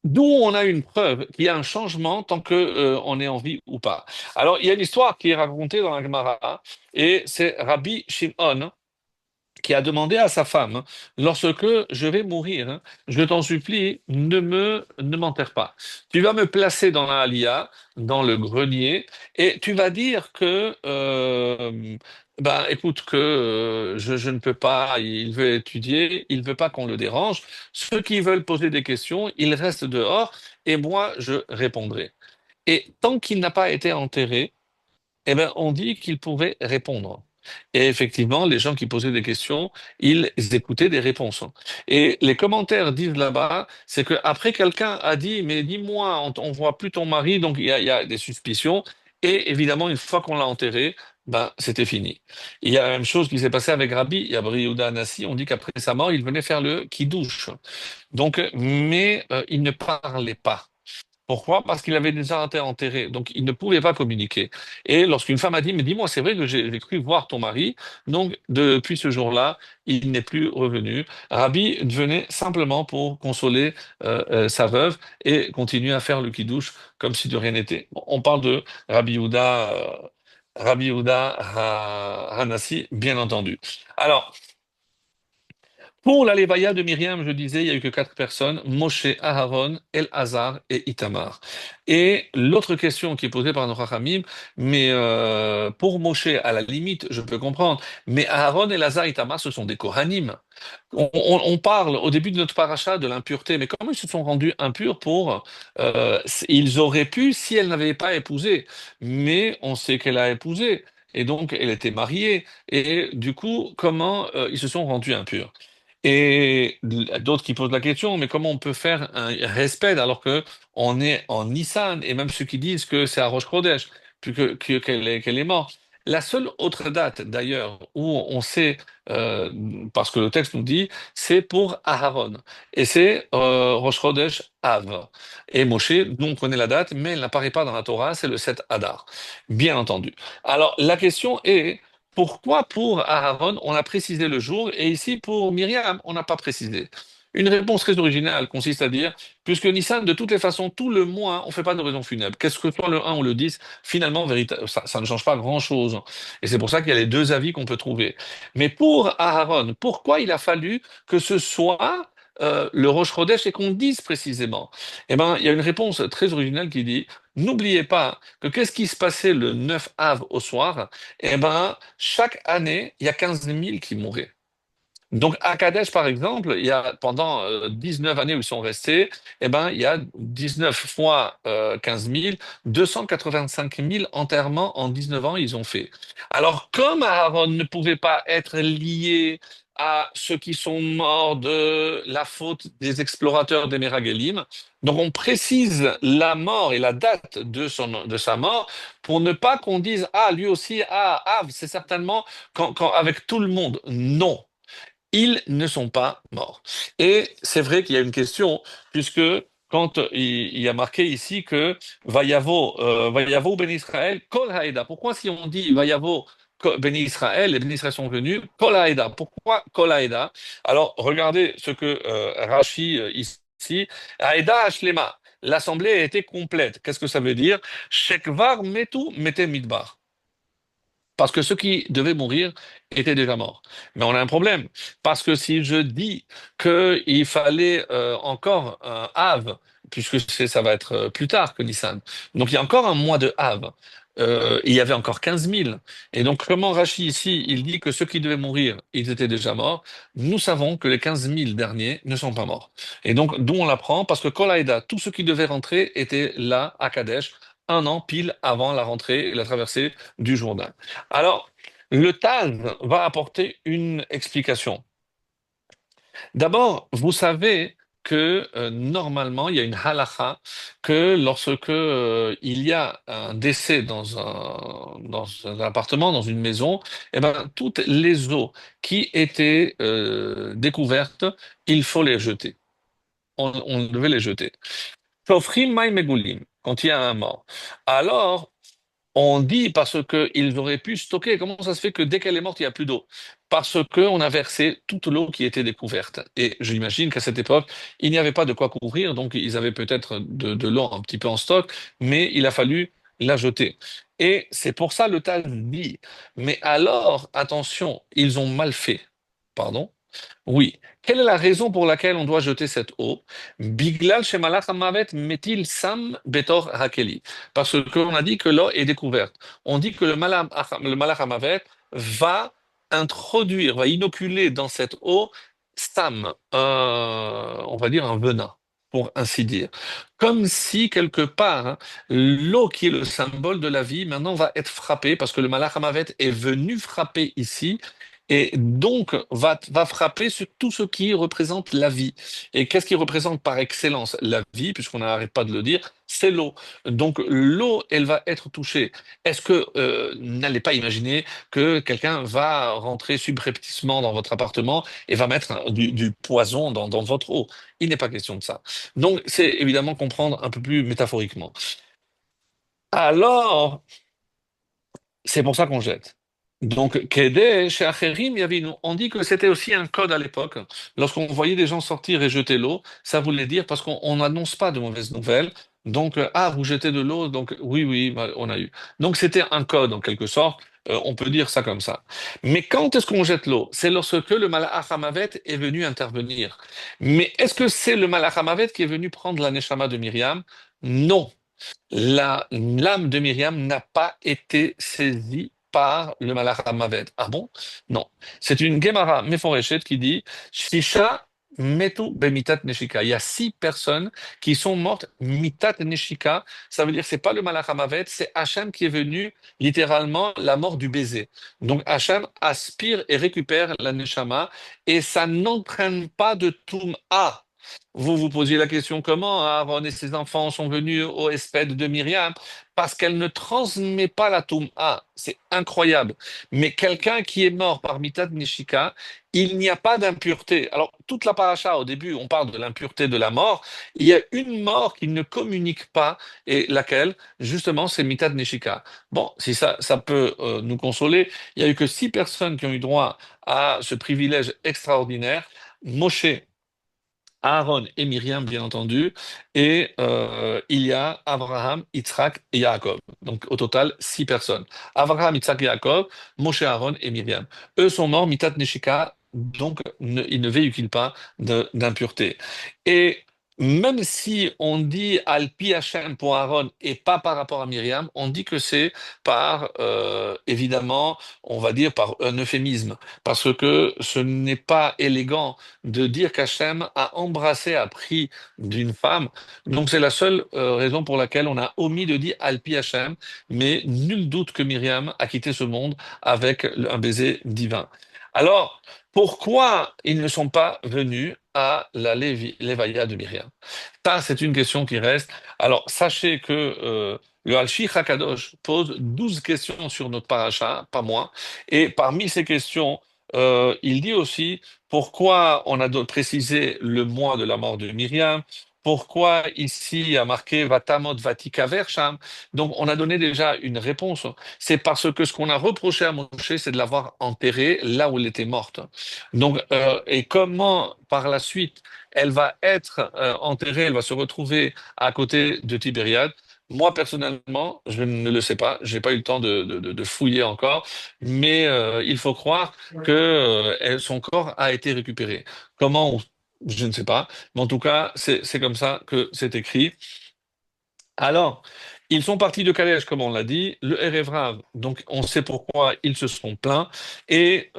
d'où on a une preuve qu'il y a un changement tant que on est en vie ou pas. Alors, il y a une histoire qui est racontée dans la Gemara et c'est Rabbi Shimon qui a demandé à sa femme, hein, lorsque je vais mourir, hein, je t'en supplie, ne m'enterre pas. Tu vas me placer dans la halia, dans le grenier, et tu vas dire que, ben, écoute, que je ne peux pas, il veut étudier, il veut pas qu'on le dérange. Ceux qui veulent poser des questions, ils restent dehors, et moi, je répondrai. Et tant qu'il n'a pas été enterré, eh ben, on dit qu'il pouvait répondre. Et effectivement, les gens qui posaient des questions, ils écoutaient des réponses. Et les commentaires disent là-bas, c'est que après quelqu'un a dit, mais dis-moi, on voit plus ton mari, donc il y a des suspicions. Et évidemment, une fois qu'on l'a enterré, ben, c'était fini. Il y a la même chose qui s'est passé avec Rabbi Yehuda Anassi. On dit qu'après sa mort, il venait faire le qui douche. Donc, mais il ne parlait pas. Pourquoi? Parce qu'il avait déjà été enterré, donc il ne pouvait pas communiquer. Et lorsqu'une femme a dit, mais dis-moi, c'est vrai que j'ai cru voir ton mari, donc depuis ce jour-là, il n'est plus revenu. Rabbi venait simplement pour consoler sa veuve et continuer à faire le kiddush comme si de rien n'était. Bon, on parle de Rabbi Yehuda Hanassi, bien entendu. Alors, pour la Lévaya de Myriam, je disais, il n'y a eu que quatre personnes, Moshe, Aharon, El-Hazar et Itamar. Et l'autre question qui est posée par nos Rachamim, mais pour Moshe, à la limite, je peux comprendre, mais Aharon, El-Hazar et Itamar, ce sont des Kohanim. On parle au début de notre paracha de l'impureté, mais comment ils se sont rendus impurs pour... ils auraient pu si elle n'avait pas épousé, mais on sait qu'elle a épousé, et donc elle était mariée, et du coup, comment ils se sont rendus impurs? Et d'autres qui posent la question, mais comment on peut faire un respect alors que on est en Nissan, et même ceux qui disent que c'est à Rosh Chodesh, puis qu'elle est morte. La seule autre date, d'ailleurs, où on sait, parce que le texte nous dit, c'est pour Aharon. Et c'est Rosh Chodesh Av. Et Moshe, nous on connaît la date, mais elle n'apparaît pas dans la Torah, c'est le 7 Adar. Bien entendu. Alors, la question est, pourquoi pour Aaron, on a précisé le jour et ici pour Myriam, on n'a pas précisé? Une réponse très originale consiste à dire, puisque Nissan, de toutes les façons, tout le mois, on ne fait pas de raison funèbre. Qu'est-ce que soit le 1 ou le 10, finalement, ça ne change pas grand-chose. Et c'est pour ça qu'il y a les deux avis qu'on peut trouver. Mais pour Aaron, pourquoi il a fallu que ce soit le Rosh Chodesh et qu'on dise précisément? Eh bien, il y a une réponse très originale qui dit, n'oubliez pas que qu'est-ce qui se passait le 9 av au soir? Eh ben, chaque année, il y a 15 000 qui mouraient. Donc, à Kadesh, par exemple, il y a pendant 19 années où ils sont restés, eh ben, il y a 19 fois 15 000, 285 000 enterrements en 19 ans, ils ont fait. Alors, comme Aaron ne pouvait pas être lié à ceux qui sont morts de la faute des explorateurs des Méragelim, donc on précise la mort et la date de sa mort pour ne pas qu'on dise, ah, lui aussi, ah, c'est certainement avec tout le monde. Non. Ils ne sont pas morts. Et c'est vrai qu'il y a une question, puisque quand il y a marqué ici que Vayavo ben Israël, Kol Haïda. Pourquoi si on dit Vayavo ben Israël, les ben Israël sont venus, Kol Haïda. Pourquoi Kol Haïda? Alors, regardez ce que Rashi ici, Haïda Ashlema. L'assemblée a été complète. Qu'est-ce que ça veut dire? Shekvar metu mete midbar. Parce que ceux qui devaient mourir étaient déjà morts. Mais on a un problème. Parce que si je dis qu'il fallait encore un Av, puisque ça va être plus tard que Nissan, donc il y a encore un mois de Av, il y avait encore 15 000. Et donc, comment Rachi ici, il dit que ceux qui devaient mourir, ils étaient déjà morts, nous savons que les 15 000 derniers ne sont pas morts. Et donc, d'où on l'apprend? Parce que Kolaïda, tous ceux qui devaient rentrer étaient là à Kadesh, un an pile avant la rentrée et la traversée du Jourdain. Alors, le Taz va apporter une explication. D'abord, vous savez que normalement, il y a une halakha que lorsque il y a un décès dans un appartement, dans une maison, eh ben, toutes les eaux qui étaient découvertes, il faut les jeter. On devait les jeter. Shofrim mai megulim, quand il y a un mort. Alors, on dit parce qu'ils auraient pu stocker. Comment ça se fait que dès qu'elle est morte, il n'y a plus d'eau? Parce qu'on a versé toute l'eau qui était découverte. Et j'imagine qu'à cette époque, il n'y avait pas de quoi couvrir, donc ils avaient peut-être de l'eau un petit peu en stock, mais il a fallu la jeter. Et c'est pour ça le Talmud dit, mais alors, attention, ils ont mal fait. Pardon? Oui. Quelle est la raison pour laquelle on doit jeter cette eau? Biglal shemalach hamavet metil sam betor hakeli. Parce qu'on a dit que l'eau est découverte. On dit que le malach hamavet va introduire, va inoculer dans cette eau sam, on va dire un venin, pour ainsi dire. Comme si quelque part, hein, l'eau qui est le symbole de la vie, maintenant va être frappée parce que le malach hamavet est venu frapper ici et donc va frapper sur tout ce qui représente la vie. Et qu'est-ce qui représente par excellence la vie, puisqu'on n'arrête pas de le dire, c'est l'eau. Donc l'eau, elle va être touchée. Est-ce que n'allez pas imaginer que quelqu'un va rentrer subrepticement dans votre appartement et va mettre du poison dans votre eau? Il n'est pas question de ça. Donc c'est évidemment comprendre un peu plus métaphoriquement. Alors, c'est pour ça qu'on jette. Donc, Kedé, chez Acherim, on dit que c'était aussi un code à l'époque. Lorsqu'on voyait des gens sortir et jeter l'eau, ça voulait dire parce qu'on n'annonce pas de mauvaises nouvelles. Donc, ah, vous jetez de l'eau, donc oui, oui, bah, on a eu. Donc, c'était un code en quelque sorte. On peut dire ça comme ça. Mais quand est-ce qu'on jette l'eau? C'est lorsque le Malach Hamavet est venu intervenir. Mais est-ce que c'est le Malach Hamavet qui est venu prendre la Neshama de Myriam? Non. L'âme de Myriam n'a pas été saisie par le Malach Hamavet. Ah bon? Non. C'est une Gemara Meforeshet qui dit Shisha metu bemitat neshika. Il y a 6 personnes qui sont mortes mitat neshika. Ça veut dire que c'est pas le Malach Hamavet, c'est Hachem qui est venu littéralement la mort du baiser. Donc Hachem aspire et récupère la neshama et ça n'entraîne pas de toum'a. Vous vous posiez la question comment Aaron et ses enfants sont venus au Espède de Myriam? Parce qu'elle ne transmet pas la Toum'a. C'est incroyable. Mais quelqu'un qui est mort par Mitat Nishika, il n'y a pas d'impureté. Alors, toute la paracha, au début, on parle de l'impureté de la mort. Il y a une mort qui ne communique pas, et laquelle, justement, c'est Mitat Nishika. Bon, si ça peut nous consoler, il n'y a eu que 6 personnes qui ont eu droit à ce privilège extraordinaire. Moshe, Aaron et Myriam, bien entendu, et il y a Abraham, Yitzhak et Yaakov. Donc au total, 6 personnes. Abraham, Yitzhak et Yaakov, Moshe, Aaron et Myriam. Eux sont morts, Mitat Neshika, donc ils ne véhiculent pas d'impureté. Et même si on dit Al-Pi Hashem pour Aaron et pas par rapport à Myriam, on dit que c'est par, évidemment, on va dire par un euphémisme, parce que ce n'est pas élégant de dire qu'Hachem a embrassé, a pris d'une femme. Donc c'est la seule raison pour laquelle on a omis de dire Alpi Hachem, mais nul doute que Myriam a quitté ce monde avec un baiser divin. Alors, pourquoi ils ne sont pas venus à la Lévaïa de Myriam? Ça, c'est une question qui reste. Alors, sachez que le Al-Shich HaKadosh pose 12 questions sur notre paracha, pas moins. Et parmi ces questions, il dit aussi pourquoi on a précisé le mois de la mort de Myriam, pourquoi ici il y a marqué Vatamot Vatika Versham. Donc, on a donné déjà une réponse. C'est parce que ce qu'on a reproché à Moshe, c'est de l'avoir enterrée là où elle était morte. Donc, et comment par la suite elle va être enterrée, elle va se retrouver à côté de Tibériade. Moi, personnellement, je ne le sais pas. J'ai pas eu le temps de fouiller encore, mais il faut croire que son corps a été récupéré. Comment? Je ne sais pas. Mais en tout cas, c'est comme ça que c'est écrit. Alors, ils sont partis de Calèche, comme on l'a dit, le Erev Rav, donc on sait pourquoi ils se sont plaints, et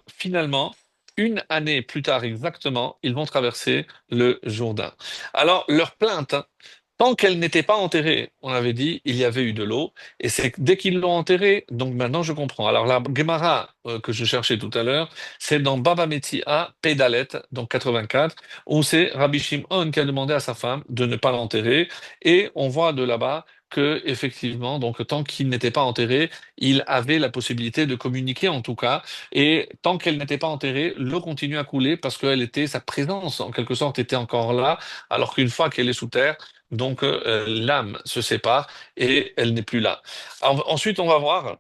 finalement, une année plus tard exactement, ils vont traverser le Jourdain. Alors, leur plainte, hein, tant qu'elle n'était pas enterrée, on avait dit, il y avait eu de l'eau, et c'est dès qu'ils l'ont enterrée, donc maintenant je comprends. Alors la Gemara que je cherchais tout à l'heure, c'est dans Baba Metzia, Pédalet, donc 84, où c'est Rabbi Shimon qui a demandé à sa femme de ne pas l'enterrer, et on voit de là-bas que effectivement, donc tant qu'il n'était pas enterré, il avait la possibilité de communiquer en tout cas, et tant qu'elle n'était pas enterrée, l'eau continue à couler parce qu'elle était, sa présence en quelque sorte était encore là, alors qu'une fois qu'elle est sous terre, donc l'âme se sépare et elle n'est plus là. Ensuite, on va voir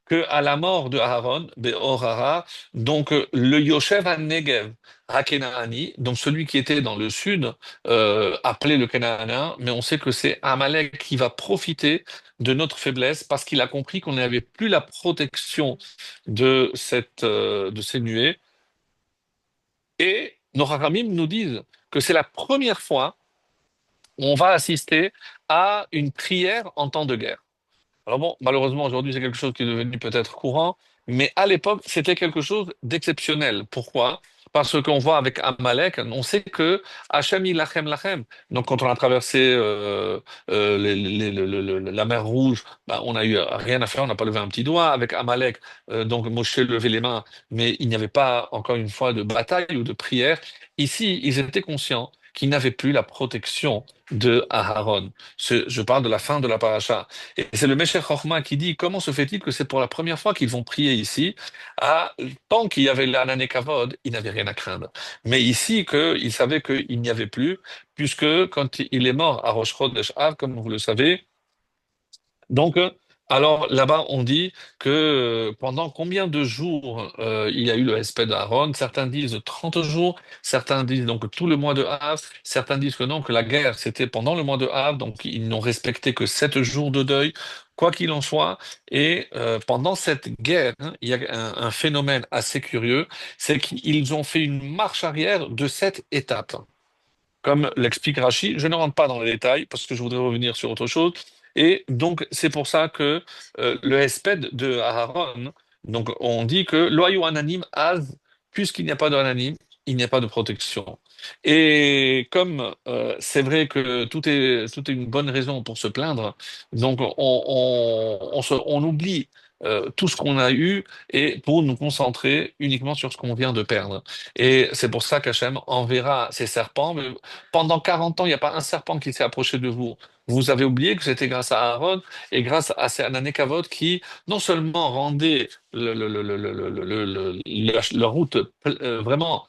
que à la mort de Aaron, Be'orara, donc le Yoshev Negev, Hakenaani, donc celui qui était dans le sud, appelé le Canaan, mais on sait que c'est Amalek qui va profiter de notre faiblesse parce qu'il a compris qu'on n'avait plus la protection de ces nuées. Et nos Haramim nous disent que c'est la première fois où on va assister à une prière en temps de guerre. Alors bon, malheureusement, aujourd'hui, c'est quelque chose qui est devenu peut-être courant, mais à l'époque, c'était quelque chose d'exceptionnel. Pourquoi? Parce qu'on voit avec Amalek, on sait que Hachem ilachem lachem. Donc quand on a traversé la mer Rouge, bah, on n'a eu rien à faire, on n'a pas levé un petit doigt. Avec Amalek, donc Moshe levait les mains, mais il n'y avait pas encore une fois de bataille ou de prière. Ici, ils étaient conscients qu'ils n'avaient plus la protection de Aharon. Je parle de la fin de la paracha. Et c'est le Meshech Chochma qui dit comment se fait-il que c'est pour la première fois qu'ils vont prier ici à tant qu'il y avait l'Anané Kavod, il n'avait rien à craindre. Mais ici, il savait qu'il n'y avait plus, puisque quand il est mort à Rosh Chodesh Av, comme vous le savez, donc, alors là-bas, on dit que pendant combien de jours il y a eu le Hesped d'Aaron? Certains disent 30 jours, certains disent donc tout le mois de Av, certains disent que non, que la guerre c'était pendant le mois de Av, donc ils n'ont respecté que 7 jours de deuil. Quoi qu'il en soit, et pendant cette guerre, hein, il y a un phénomène assez curieux, c'est qu'ils ont fait une marche arrière de 7 étapes. Comme l'explique Rachid, je ne rentre pas dans les détails parce que je voudrais revenir sur autre chose. Et donc, c'est pour ça que le hesped de Aaron, donc on dit que loyau ananim az, puisqu'il n'y a pas d'ananim, il n'y a pas de protection. Et comme c'est vrai que tout est une bonne raison pour se plaindre, donc on oublie tout ce qu'on a eu et pour nous concentrer uniquement sur ce qu'on vient de perdre. Et c'est pour ça qu'Hachem enverra ses serpents. Mais pendant 40 ans, il n'y a pas un serpent qui s'est approché de vous. Vous avez oublié que c'était grâce à Aaron et grâce à ces Ananékavot qui non seulement rendaient la route vraiment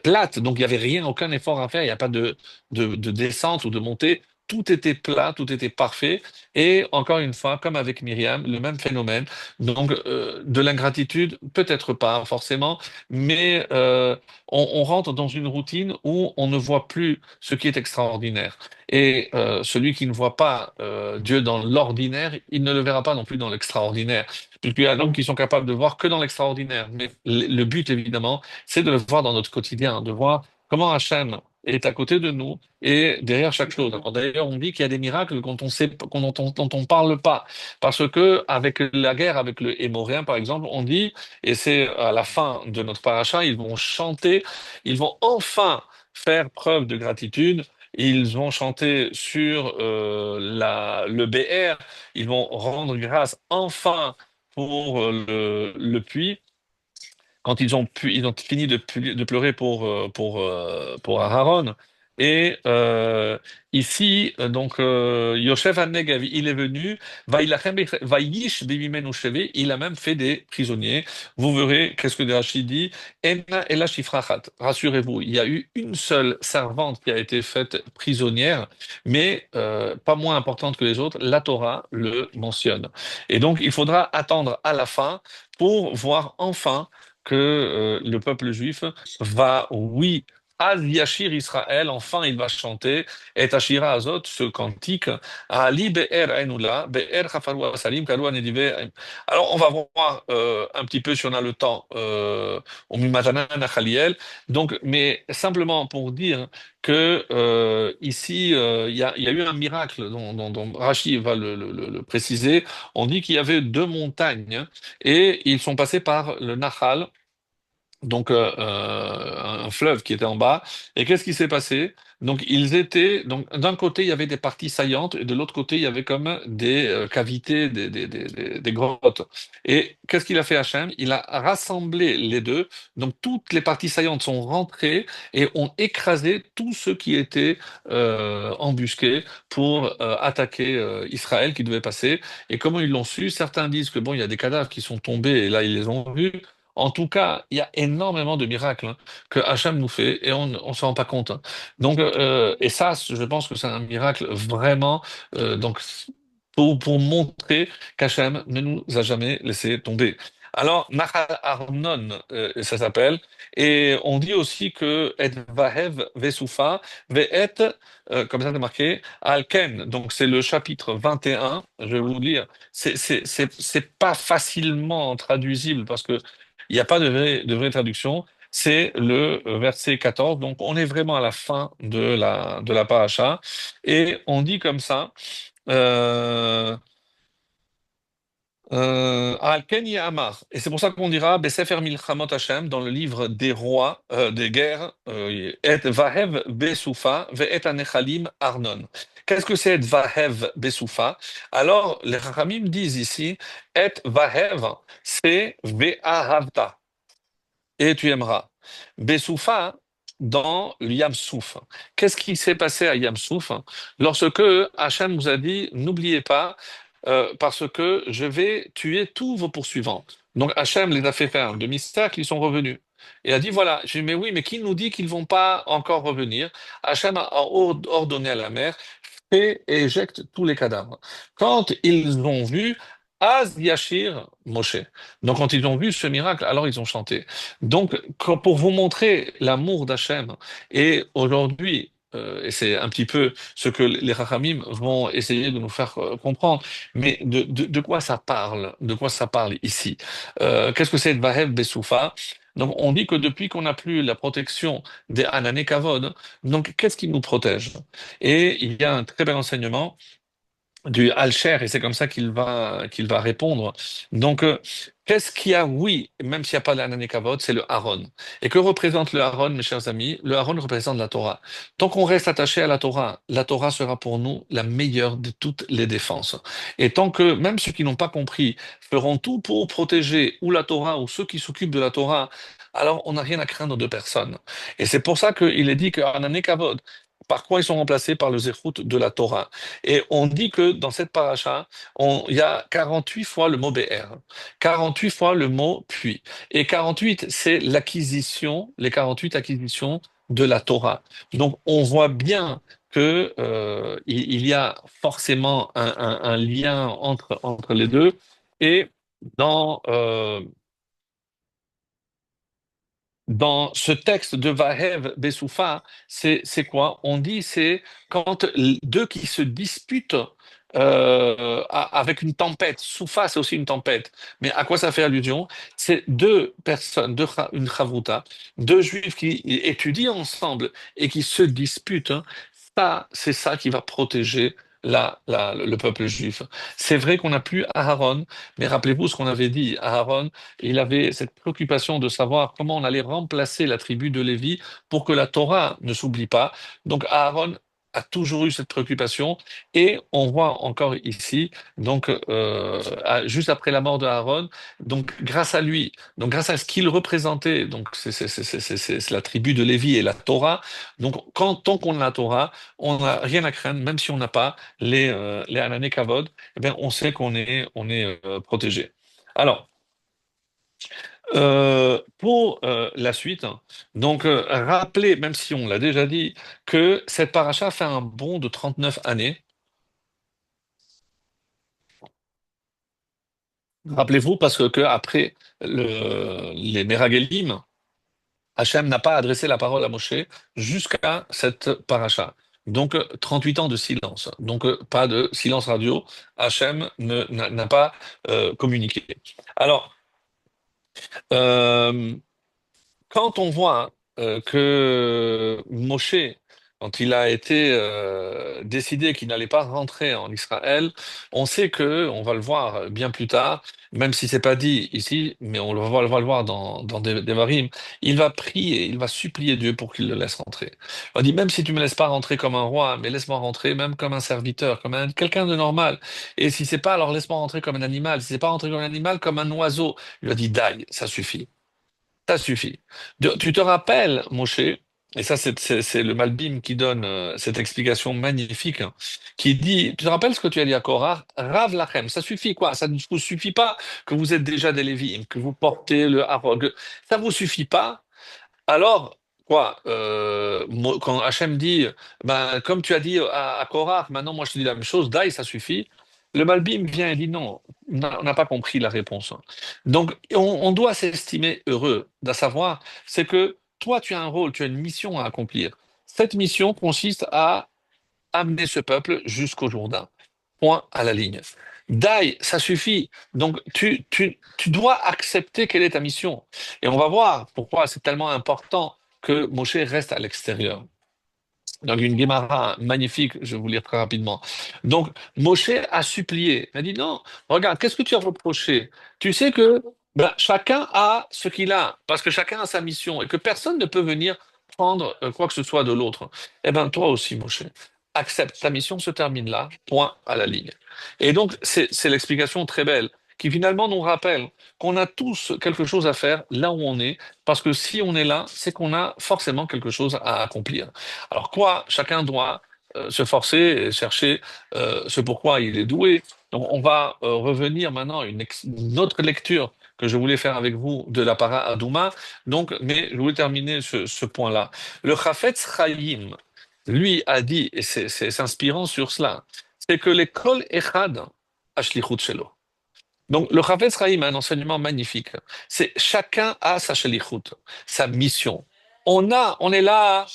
plate, donc il n'y avait rien, aucun effort à faire, il n'y a pas de descente ou de montée. Tout était plat, tout était parfait. Et encore une fois, comme avec Myriam, le même phénomène. Donc, de l'ingratitude, peut-être pas forcément, mais on rentre dans une routine où on ne voit plus ce qui est extraordinaire. Et celui qui ne voit pas Dieu dans l'ordinaire, il ne le verra pas non plus dans l'extraordinaire. Puisqu'il y a donc qui sont capables de voir que dans l'extraordinaire. Mais le but, évidemment, c'est de le voir dans notre quotidien, de voir comment Hachem est à côté de nous et derrière chaque chose. Alors, d'ailleurs, on dit qu'il y a des miracles quand on sait, dont on parle pas. Parce que avec la guerre avec le Hémorien, par exemple, on dit et c'est à la fin de notre paracha, ils vont chanter, ils vont enfin faire preuve de gratitude. Ils vont chanter sur le BR, ils vont rendre grâce enfin pour le puits quand ils ont fini de pleurer pour Aaron. Et ici, donc, Yosef HaNegev, il est venu, Vayish bimimenu sheve, il a même fait des prisonniers. Vous verrez, qu'est-ce que Rachid dit? Enna ela shifrachat. Rassurez-vous, il y a eu une seule servante qui a été faite prisonnière, mais pas moins importante que les autres, la Torah le mentionne. Et donc, il faudra attendre à la fin pour voir enfin que le peuple juif va, oui, Az Yashir Israël, enfin il va chanter, et Ashira Azot, ce cantique, Ali Be'er Enula, Be'er Chafaru Asalim, Kalu Anedive. Alors on va voir un petit peu si on a le temps au Mimatana Nachaliel. Donc, mais simplement pour dire que ici il y a eu un miracle dont Rachi va le préciser. On dit qu'il y avait 2 montagnes et ils sont passés par le Nahal donc un fleuve qui était en bas. Et qu'est-ce qui s'est passé? Donc ils étaient donc d'un côté il y avait des parties saillantes et de l'autre côté il y avait comme des cavités, des grottes. Et qu'est-ce qu'il a fait Hachem? Il a rassemblé les deux. Donc toutes les parties saillantes sont rentrées et ont écrasé tous ceux qui étaient embusqués pour attaquer Israël qui devait passer. Et comment ils l'ont su? Certains disent que bon il y a des cadavres qui sont tombés et là ils les ont vus. En tout cas, il y a énormément de miracles que Hachem nous fait et on ne se rend pas compte. Donc, et ça, je pense que c'est un miracle vraiment donc pour montrer qu'Hachem ne nous a jamais laissé tomber. Alors, Nahal Arnon, ça s'appelle, et on dit aussi que Et Vahev Vesufa Ve'et, comme ça c'est marqué, Alken, donc c'est le chapitre 21, je vais vous lire, c'est pas facilement traduisible parce que il n'y a pas de vraie traduction. C'est le verset 14. Donc, on est vraiment à la fin de la paracha. Et on dit comme ça. Al-Ken Amar. Et c'est pour ça qu'on dira Besefer Milchamot Hashem dans le livre des rois, des guerres, Et Vahev Besoufa, Ve'et Anechalim Arnon. Qu'est-ce que c'est Et Vahev Besoufa? Alors, les Chachamim disent ici, Et Vahev, c'est Ve'ahavta, et tu aimeras. Besoufa, dans le Yam Souf. Qu'est-ce qui s'est passé à Yam Souf lorsque Hachem nous a dit, n'oubliez pas, parce que je vais tuer tous vos poursuivants. Donc Hachem les a fait faire un demi-cercle, ils sont revenus. Et a dit, voilà, j'ai dit, mais oui, mais qui nous dit qu'ils vont pas encore revenir? Hachem a ordonné à la mer, fais et éjecte tous les cadavres. Quand ils ont vu, Az Yashir Moshe. Donc quand ils ont vu ce miracle, alors ils ont chanté. Donc pour vous montrer l'amour d'Hachem, et aujourd'hui, et c'est un petit peu ce que les Rachamim vont essayer de nous faire comprendre, mais de quoi ça parle? De quoi ça parle ici? Qu'est-ce que c'est Vahev Besoufa? Donc on dit que depuis qu'on n'a plus la protection des Anané Kavod, donc qu'est-ce qui nous protège? Et il y a un très bel enseignement du Alcher, et c'est comme ça qu'il va répondre. Donc, qu'est-ce qu'il y a? Oui, même s'il n'y a pas l'Anané Kavod, c'est le Aaron. Et que représente le Aaron, mes chers amis? Le Aaron représente la Torah. Tant qu'on reste attaché à la Torah sera pour nous la meilleure de toutes les défenses. Et tant que même ceux qui n'ont pas compris feront tout pour protéger ou la Torah ou ceux qui s'occupent de la Torah, alors on n'a rien à craindre de personne. Et c'est pour ça qu'il est dit que Anané Kavod, par quoi ils sont remplacés par le Zéchout de la Torah. Et on dit que dans cette paracha, il y a 48 fois le mot BR, 48 fois le mot puis. Et 48, c'est l'acquisition, les 48 acquisitions de la Torah. Donc on voit bien que il y a forcément un lien entre les deux. Et dans, dans ce texte de Vahev Besoufa, c'est quoi? On dit c'est quand deux qui se disputent avec une tempête. Soufa, c'est aussi une tempête. Mais à quoi ça fait allusion? C'est deux personnes, une chavruta, deux juifs qui étudient ensemble et qui se disputent, hein. Ça, c'est ça qui va protéger le peuple juif. C'est vrai qu'on n'a plus Aaron, mais rappelez-vous ce qu'on avait dit. Aaron, il avait cette préoccupation de savoir comment on allait remplacer la tribu de Lévi pour que la Torah ne s'oublie pas. Donc Aaron a toujours eu cette préoccupation et on voit encore ici, donc juste après la mort de Aaron, donc grâce à lui, donc grâce à ce qu'il représentait, donc c'est la tribu de Lévi et la Torah. Donc tant qu'on a la Torah, on n'a rien à craindre, même si on n'a pas les Anané Kavod, eh bien on sait qu'on est protégé. Alors. Pour la suite, donc rappelez, même si on l'a déjà dit, que cette paracha fait un bond de 39 années. Rappelez-vous, parce que après les Méragelim, Hachem n'a pas adressé la parole à Moshe jusqu'à cette paracha. Donc 38 ans de silence. Donc pas de silence radio. Hachem n'a pas communiqué. Alors, euh, quand on voit que Moshe, quand il a été décidé qu'il n'allait pas rentrer en Israël, on sait que, on va le voir bien plus tard, même si c'est pas dit ici, mais on va le voir dans des Devarim, il va prier, il va supplier Dieu pour qu'il le laisse rentrer. On dit, même si tu me laisses pas rentrer comme un roi, mais laisse-moi rentrer même comme un serviteur, comme quelqu'un de normal. Et si c'est pas, alors laisse-moi rentrer comme un animal. Si c'est pas rentrer comme un animal, comme un oiseau. Il lui a dit, daï, ça suffit. Ça suffit. Tu te rappelles, Moshe, et ça c'est le Malbim qui donne cette explication magnifique, hein, qui dit, tu te rappelles ce que tu as dit à Korah, Rav Lachem, ça suffit quoi? Ça ne vous suffit pas que vous êtes déjà des Lévi'im, que vous portez le Harog, ça vous suffit pas? Alors, quoi, quand Hachem dit, ben, comme tu as dit à Korah, maintenant moi je te dis la même chose, Daï, ça suffit. Le Malbim vient et dit non, on n'a pas compris la réponse. Donc, on doit s'estimer heureux de savoir, c'est que toi, tu as un rôle, tu as une mission à accomplir. Cette mission consiste à amener ce peuple jusqu'au Jourdain. Point à la ligne. Daï, ça suffit. Donc, tu dois accepter quelle est ta mission. Et on va voir pourquoi c'est tellement important que Moshe reste à l'extérieur. Donc une Guémara magnifique, je vais vous lire très rapidement. Donc Moshe a supplié, il a dit non, regarde, qu'est-ce que tu as reproché? Tu sais que ben, chacun a ce qu'il a, parce que chacun a sa mission et que personne ne peut venir prendre quoi que ce soit de l'autre. Eh bien toi aussi Moshe, accepte, ta mission se termine là, point à la ligne. Et donc c'est l'explication très belle qui finalement nous rappelle qu'on a tous quelque chose à faire là où on est, parce que si on est là, c'est qu'on a forcément quelque chose à accomplir. Alors quoi, chacun doit se forcer et chercher ce pourquoi il est doué. Donc on va revenir maintenant à une autre lecture que je voulais faire avec vous de la para Adouma. Donc, mais je voulais terminer ce point-là. Le Chafetz Chaim, lui, a dit, et c'est inspirant sur cela, c'est que l'école Echad Ashlichut Shelo. Donc, le Chafetz Chaim a un enseignement magnifique. C'est chacun a sa shlichut, sa mission. On est là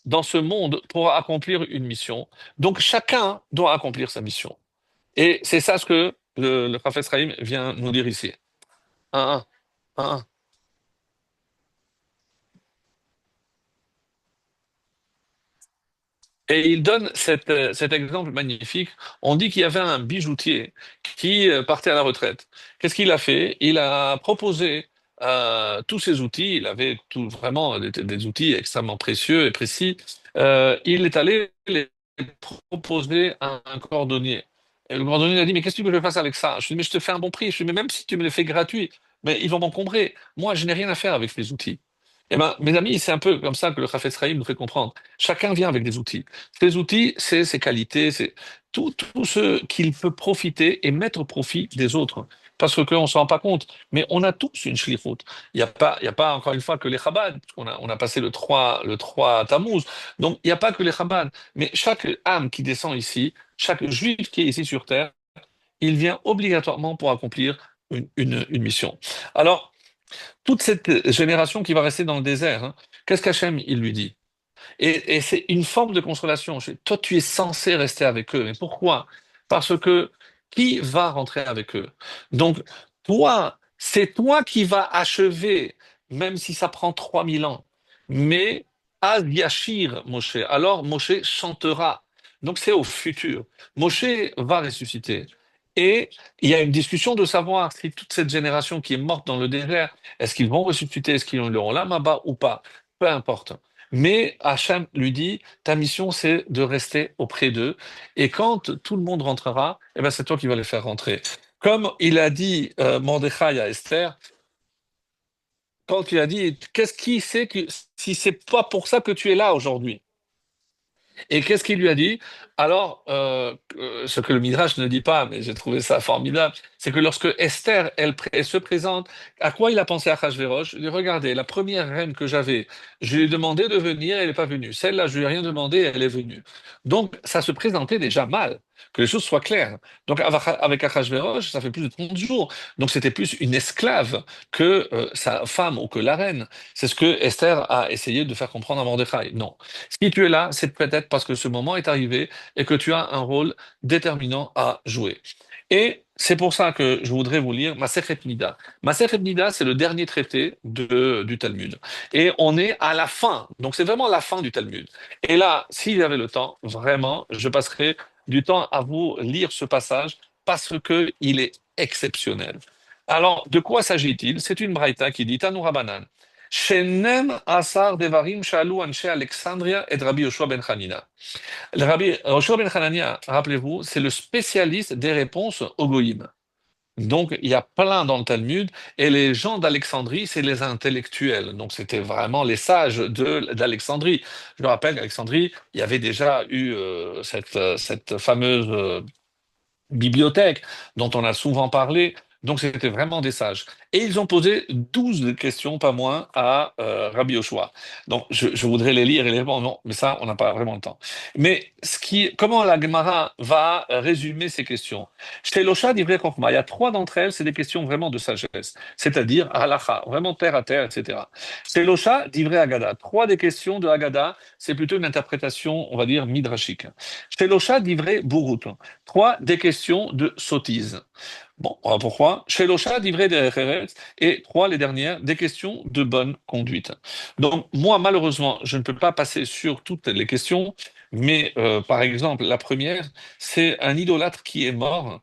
dans ce monde pour accomplir une mission. Donc chacun doit accomplir sa mission. Et c'est ça ce que le Chafetz Chaim vient nous dire ici. Un, un, un, un. Et il donne cet exemple magnifique. On dit qu'il y avait un bijoutier qui partait à la retraite. Qu'est-ce qu'il a fait? Il a proposé tous ses outils. Il avait tout, vraiment des outils extrêmement précieux et précis. Il est allé les proposer à un cordonnier. Et le cordonnier lui a dit, mais qu'est-ce que tu veux que je fasse avec ça? Je lui ai dit, mais je te fais un bon prix. Je lui ai dit, mais même si tu me les fais gratuits, mais ils vont m'encombrer. Moi, je n'ai rien à faire avec les outils. Eh ben, mes amis, c'est un peu comme ça que le Chafetz Chaim nous fait comprendre. Chacun vient avec des outils. Ces outils, c'est ses qualités, c'est tout ce qu'il peut profiter et mettre au profit des autres. Parce que qu'on ne se rend pas compte, mais on a tous une shlichut. Il y a pas encore une fois que les Chabad, on a passé le 3 Tammuz, donc il n'y a pas que les Chabad, mais chaque âme qui descend ici, chaque juif qui est ici sur terre, il vient obligatoirement pour accomplir une mission. Alors, toute cette génération qui va rester dans le désert, hein, qu'est-ce qu'Hachem, il lui dit? Et c'est une forme de consolation. Toi, tu es censé rester avec eux. Mais pourquoi? Parce que qui va rentrer avec eux? Donc, toi, c'est toi qui vas achever, même si ça prend 3000 ans. Mais Az Yashir, Moshe. Alors, Moshe chantera. Donc, c'est au futur. Moshe va ressusciter. Et il y a une discussion de savoir si toute cette génération qui est morte dans le désert, est-ce qu'ils vont ressusciter, est-ce qu'ils auront l'âme là-bas ou pas? Peu importe. Mais Hachem lui dit, ta mission, c'est de rester auprès d'eux. Et quand tout le monde rentrera, eh ben, c'est toi qui vas les faire rentrer. Comme il a dit Mordechai à Esther, quand il a dit, qu'est-ce qui sait que si c'est pas pour ça que tu es là aujourd'hui? Et qu'est-ce qu'il lui a dit? Alors, ce que le Midrash ne dit pas, mais j'ai trouvé ça formidable, c'est que lorsque Esther, elle se présente, à quoi il a pensé à Achashverosh? Il dit, regardez, la première reine que j'avais, je lui ai demandé de venir, elle n'est pas venue. Celle-là, je lui ai rien demandé, elle est venue. Donc, ça se présentait déjà mal, que les choses soient claires. Donc, avec Achashverosh, ça fait plus de 30 jours. Donc, c'était plus une esclave que sa femme ou que la reine. C'est ce que Esther a essayé de faire comprendre à Mordechai. Non. Si tu es là, c'est peut-être parce que ce moment est arrivé et que tu as un rôle déterminant à jouer. Et c'est pour ça que je voudrais vous lire Masechet Nida. Masechet Nida, c'est le dernier traité du Talmud. Et on est à la fin. Donc c'est vraiment la fin du Talmud. Et là, s'il y avait le temps, vraiment, je passerai du temps à vous lire ce passage parce que il est exceptionnel. Alors, de quoi s'agit-il? C'est une braïta qui dit Tanu Rabanan. Shenem Asar Devarim Shalu Anshe Alexandria et Rabbi Yoshua ben Hanina. Le Rabbi Yoshua ben Hanania, rappelez-vous, c'est le spécialiste des réponses au goïm. Donc, il y a plein dans le Talmud, et les gens d'Alexandrie, c'est les intellectuels. Donc, c'était vraiment les sages d'Alexandrie. Je me rappelle qu'Alexandrie, il y avait déjà eu cette fameuse bibliothèque dont on a souvent parlé. Donc, c'était vraiment des sages. Et ils ont posé 12 questions, pas moins, à Rabbi Yoshua. Donc, je voudrais les lire et les répondre. Non, mais ça, on n'a pas vraiment le temps. Mais comment la Gemara va résumer ces questions? Chez Losha d'Ivrei Chokhmah, il y a trois d'entre elles, c'est des questions vraiment de sagesse, c'est-à-dire halacha, vraiment terre à terre, etc. Chez Losha d'Ivrei Agada, trois des questions de Agada, c'est plutôt une interprétation, on va dire, midrashique. Chez Losha d'Ivrei Burut, trois des questions de sottise. Bon, voilà pourquoi? Shelocha, livré des Eretz, et trois, les dernières, des questions de bonne conduite. Donc, moi, malheureusement, je ne peux pas passer sur toutes les questions, mais par exemple, la première, c'est un idolâtre qui est mort,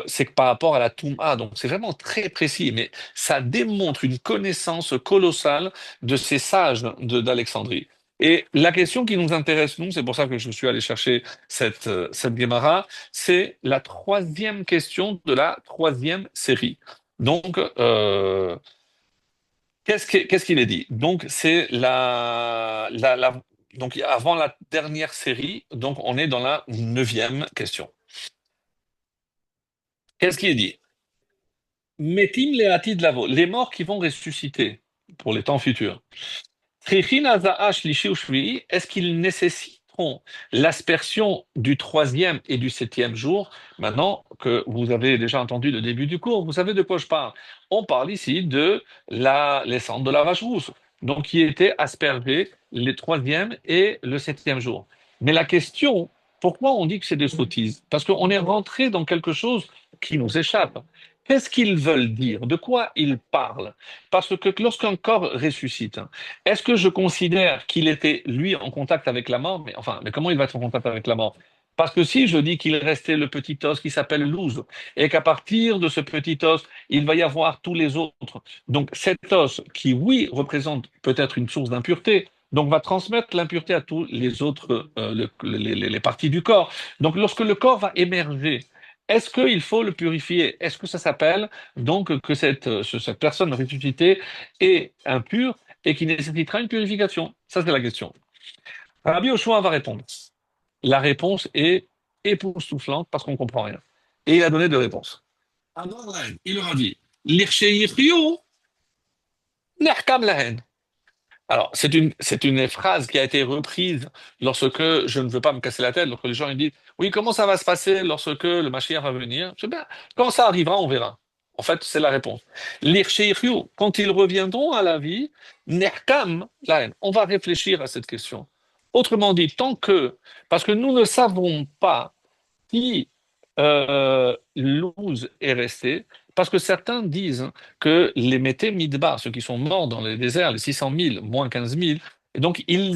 c'est que par rapport à la Touma, donc c'est vraiment très précis, mais ça démontre une connaissance colossale de ces sages d'Alexandrie. Et la question qui nous intéresse, nous, c'est pour ça que je suis allé chercher cette Gemara, c'est la troisième question de la troisième série. Donc, qu'est-ce qu'il est dit? Donc, c'est donc avant la dernière série, donc on est dans la neuvième question. Qu'est-ce qui est dit? Metim leatid lavo, les morts qui vont ressusciter pour les temps futurs. Est-ce qu'ils nécessiteront l'aspersion du troisième et du septième jour? Maintenant que vous avez déjà entendu le début du cours, vous savez de quoi je parle. On parle ici de les cendres de la vache rousse, donc qui étaient aspergées le troisième et le septième jour. Mais la question, pourquoi on dit que c'est des sottises? Parce qu'on est rentré dans quelque chose qui nous échappe. Qu'est-ce qu'ils veulent dire? De quoi ils parlent? Parce que lorsqu'un corps ressuscite, est-ce que je considère qu'il était, lui, en contact avec la mort? Mais enfin, mais comment il va être en contact avec la mort? Parce que si je dis qu'il restait le petit os qui s'appelle l'ouze, et qu'à partir de ce petit os, il va y avoir tous les autres, donc cet os qui, oui, représente peut-être une source d'impureté, donc va transmettre l'impureté à tous les autres, les parties du corps. Donc lorsque le corps va émerger, est-ce qu'il faut le purifier? Est-ce que ça s'appelle donc que cette personne ressuscitée est impure et qui nécessitera une purification? Ça, c'est la question. Rabbi Yoshua va répondre. La réponse est époustouflante parce qu'on ne comprend rien. Et il a donné deux réponses. Alors, il leur a dit, l'ircheyichio, nehkam lahen. Alors, c'est une phrase qui a été reprise lorsque je ne veux pas me casser la tête, lorsque les gens ils disent, oui, comment ça va se passer lorsque le Mashiach va venir? Je dis, ben, quand ça arrivera, on verra. En fait, c'est la réponse. L'ircheyichio, quand ils reviendront à la vie, nehkam lahen. On va réfléchir à cette question. Autrement dit, tant que, parce que nous ne savons pas si Luz est resté, parce que certains disent que les Mété Midbar, ceux qui sont morts dans les déserts, les 600 000, moins 15 000, et donc ils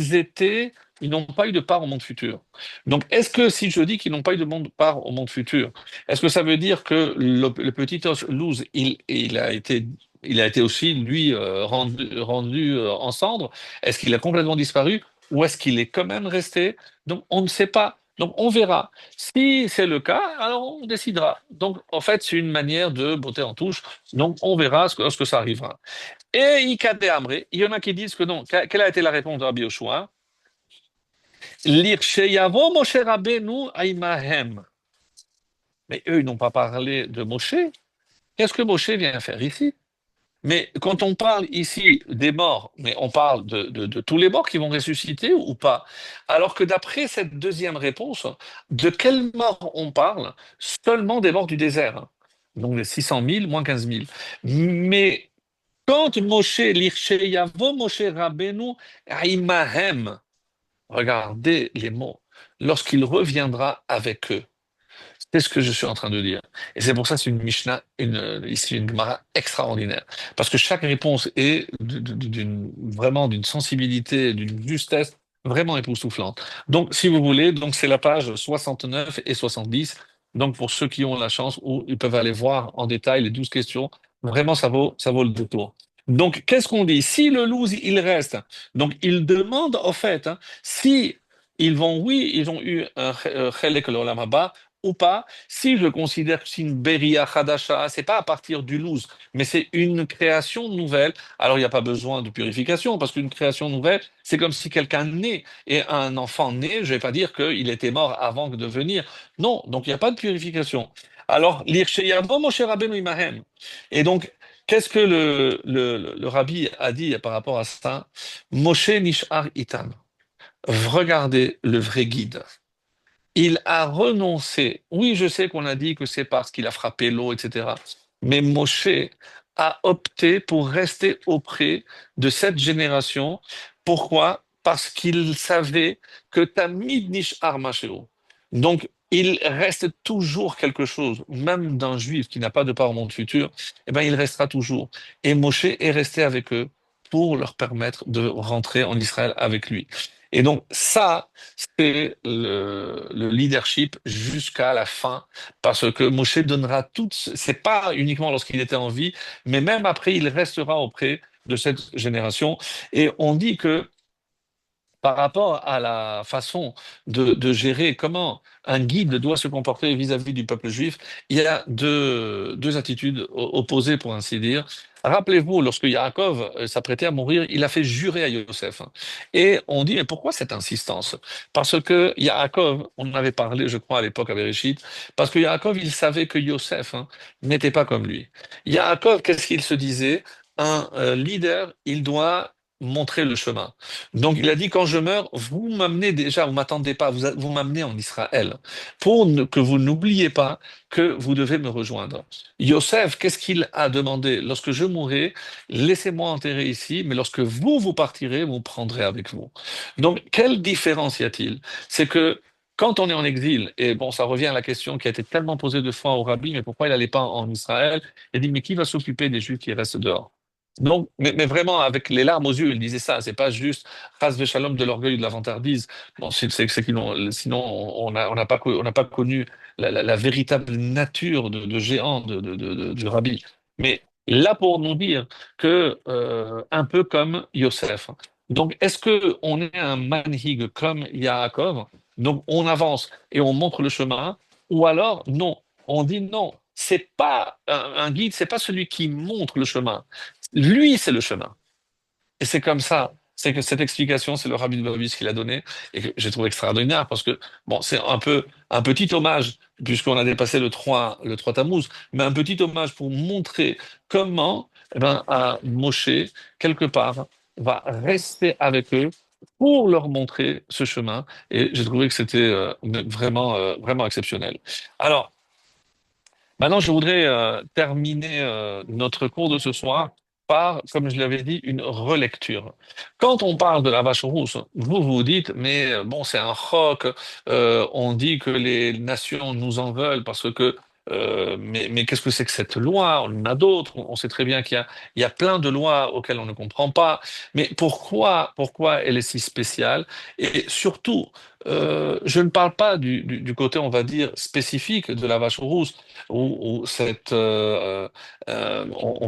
n'ont pas eu de part au monde futur. Donc est-ce que si je dis qu'ils n'ont pas eu de part au monde futur, est-ce que ça veut dire que le petit os Luz, il a été aussi, lui, rendu en cendres? Est-ce qu'il a complètement disparu ou est-ce qu'il est quand même resté? Donc on ne sait pas. Donc on verra. Si c'est le cas, alors on décidera. Donc, en fait, c'est une manière de botter en touche. Donc, on verra lorsque ça arrivera. Et Ikade Amré, il y en a qui disent que non. Quelle a été la réponse de Rabbi Yoshua? L'Ircheyavo Moshe Rabbeinu Aimahem. Mais eux, ils n'ont pas parlé de Moshe. Qu'est-ce que Moshe vient faire ici? Mais quand on parle ici des morts, mais on parle de tous les morts qui vont ressusciter ou pas? Alors que d'après cette deuxième réponse, de quelle mort on parle? Seulement des morts du désert. Donc les 600 000, moins 15 000. Mais quand Moshe, l'Ircheyavo Moshe Rabbeinu, Aimahem, regardez les mots, lorsqu'il reviendra avec eux. C'est ce que je suis en train de dire. Et c'est pour ça que c'est une Mishnah, ici une Gemara extraordinaire. Parce que chaque réponse est vraiment d'une sensibilité, d'une justesse vraiment époustouflante. Donc, si vous voulez, donc c'est la page 69 et 70. Donc, pour ceux qui ont la chance, où ils peuvent aller voir en détail les 12 questions, vraiment, ça vaut le détour. Donc, qu'est-ce qu'on dit? Si le loose, il reste, donc il demande, au fait, hein, si oui, ils ont eu un chelek l'olam haba, ou pas, si je considère que c'est une Beria Hadasha, c'est pas à partir du loose, mais c'est une création nouvelle, alors il n'y a pas besoin de purification, parce qu'une création nouvelle, c'est comme si quelqu'un naît, et un enfant né, je vais pas dire qu'il était mort avant de venir. Non, donc il n'y a pas de purification. Alors, l'Irsheyavo Moshe Rabbeinu Imahem. Et donc, qu'est-ce que le rabbi a dit par rapport à ça? Moshe Nishar Itam. Regardez le vrai guide. Il a renoncé. Oui, je sais qu'on a dit que c'est parce qu'il a frappé l'eau, etc. Mais Moshe a opté pour rester auprès de cette génération. Pourquoi? Parce qu'il savait que Tamid Nishar Mashero. Donc, il reste toujours quelque chose, même d'un juif qui n'a pas de part au monde futur, eh ben, il restera toujours. Et Moshe est resté avec eux pour leur permettre de rentrer en Israël avec lui. Et donc ça, c'est le leadership jusqu'à la fin, parce que Moshe donnera tout, c'est pas uniquement lorsqu'il était en vie, mais même après, il restera auprès de cette génération. Et on dit que par rapport à la façon de gérer comment un guide doit se comporter vis-à-vis du peuple juif, il y a deux attitudes opposées, pour ainsi dire. Rappelez-vous, lorsque Yaakov s'apprêtait à mourir, il a fait jurer à Yosef. Et on dit, mais pourquoi cette insistance? Parce que Yaakov, on en avait parlé, je crois, à l'époque à Bereshit, parce que Yaakov, il savait que Yosef n'était pas comme lui. Yaakov, qu'est-ce qu'il se disait? Un leader, il doit montrer le chemin. Donc il a dit, quand je meurs, vous m'amenez déjà, vous m'attendez pas, vous m'amenez en Israël, pour que vous n'oubliez pas que vous devez me rejoindre. Yosef, qu'est-ce qu'il a demandé? Lorsque je mourrai, laissez-moi enterrer ici, mais lorsque vous partirez, vous me prendrez avec vous. Donc quelle différence y a-t-il? C'est que quand on est en exil, et bon, ça revient à la question qui a été tellement posée deux fois au rabbi, mais pourquoi il n'allait pas en Israël? Il dit, mais qui va s'occuper des Juifs qui restent dehors? Donc, mais vraiment, avec les larmes aux yeux, il disait ça. C'est pas juste ras shalom de l'orgueil ou de la vantardise. Bon, c'est qu'ils sinon, on n'a pas connu la véritable nature de géant du rabbi. Mais là, pour nous dire que, un peu comme Yosef. Donc, est-ce que on est un manhig comme Yaakov? Donc, on avance et on montre le chemin, ou alors, non. On dit non. C'est pas un guide, c'est pas celui qui montre le chemin. Lui, c'est le chemin. Et c'est comme ça. C'est que cette explication, c'est le rabbi de Babis qui l'a donnée et que j'ai trouvé extraordinaire parce que, bon, c'est un peu un petit hommage, puisqu'on a dépassé le 3 Tammuz, mais un petit hommage pour montrer comment, eh ben, Moshe, quelque part, va rester avec eux pour leur montrer ce chemin. Et j'ai trouvé que c'était vraiment, vraiment exceptionnel. Alors, maintenant, je voudrais terminer notre cours de ce soir par, comme je l'avais dit, une relecture. Quand on parle de la vache rousse, vous vous dites, mais bon, c'est un roc, on dit que les nations nous en veulent parce que, mais qu'est-ce que c'est que cette loi? On en a d'autres, on sait très bien il y a plein de lois auxquelles on ne comprend pas, mais pourquoi elle est si spéciale? Et surtout, je ne parle pas du côté, on va dire, spécifique de la vache rousse, ou cette, on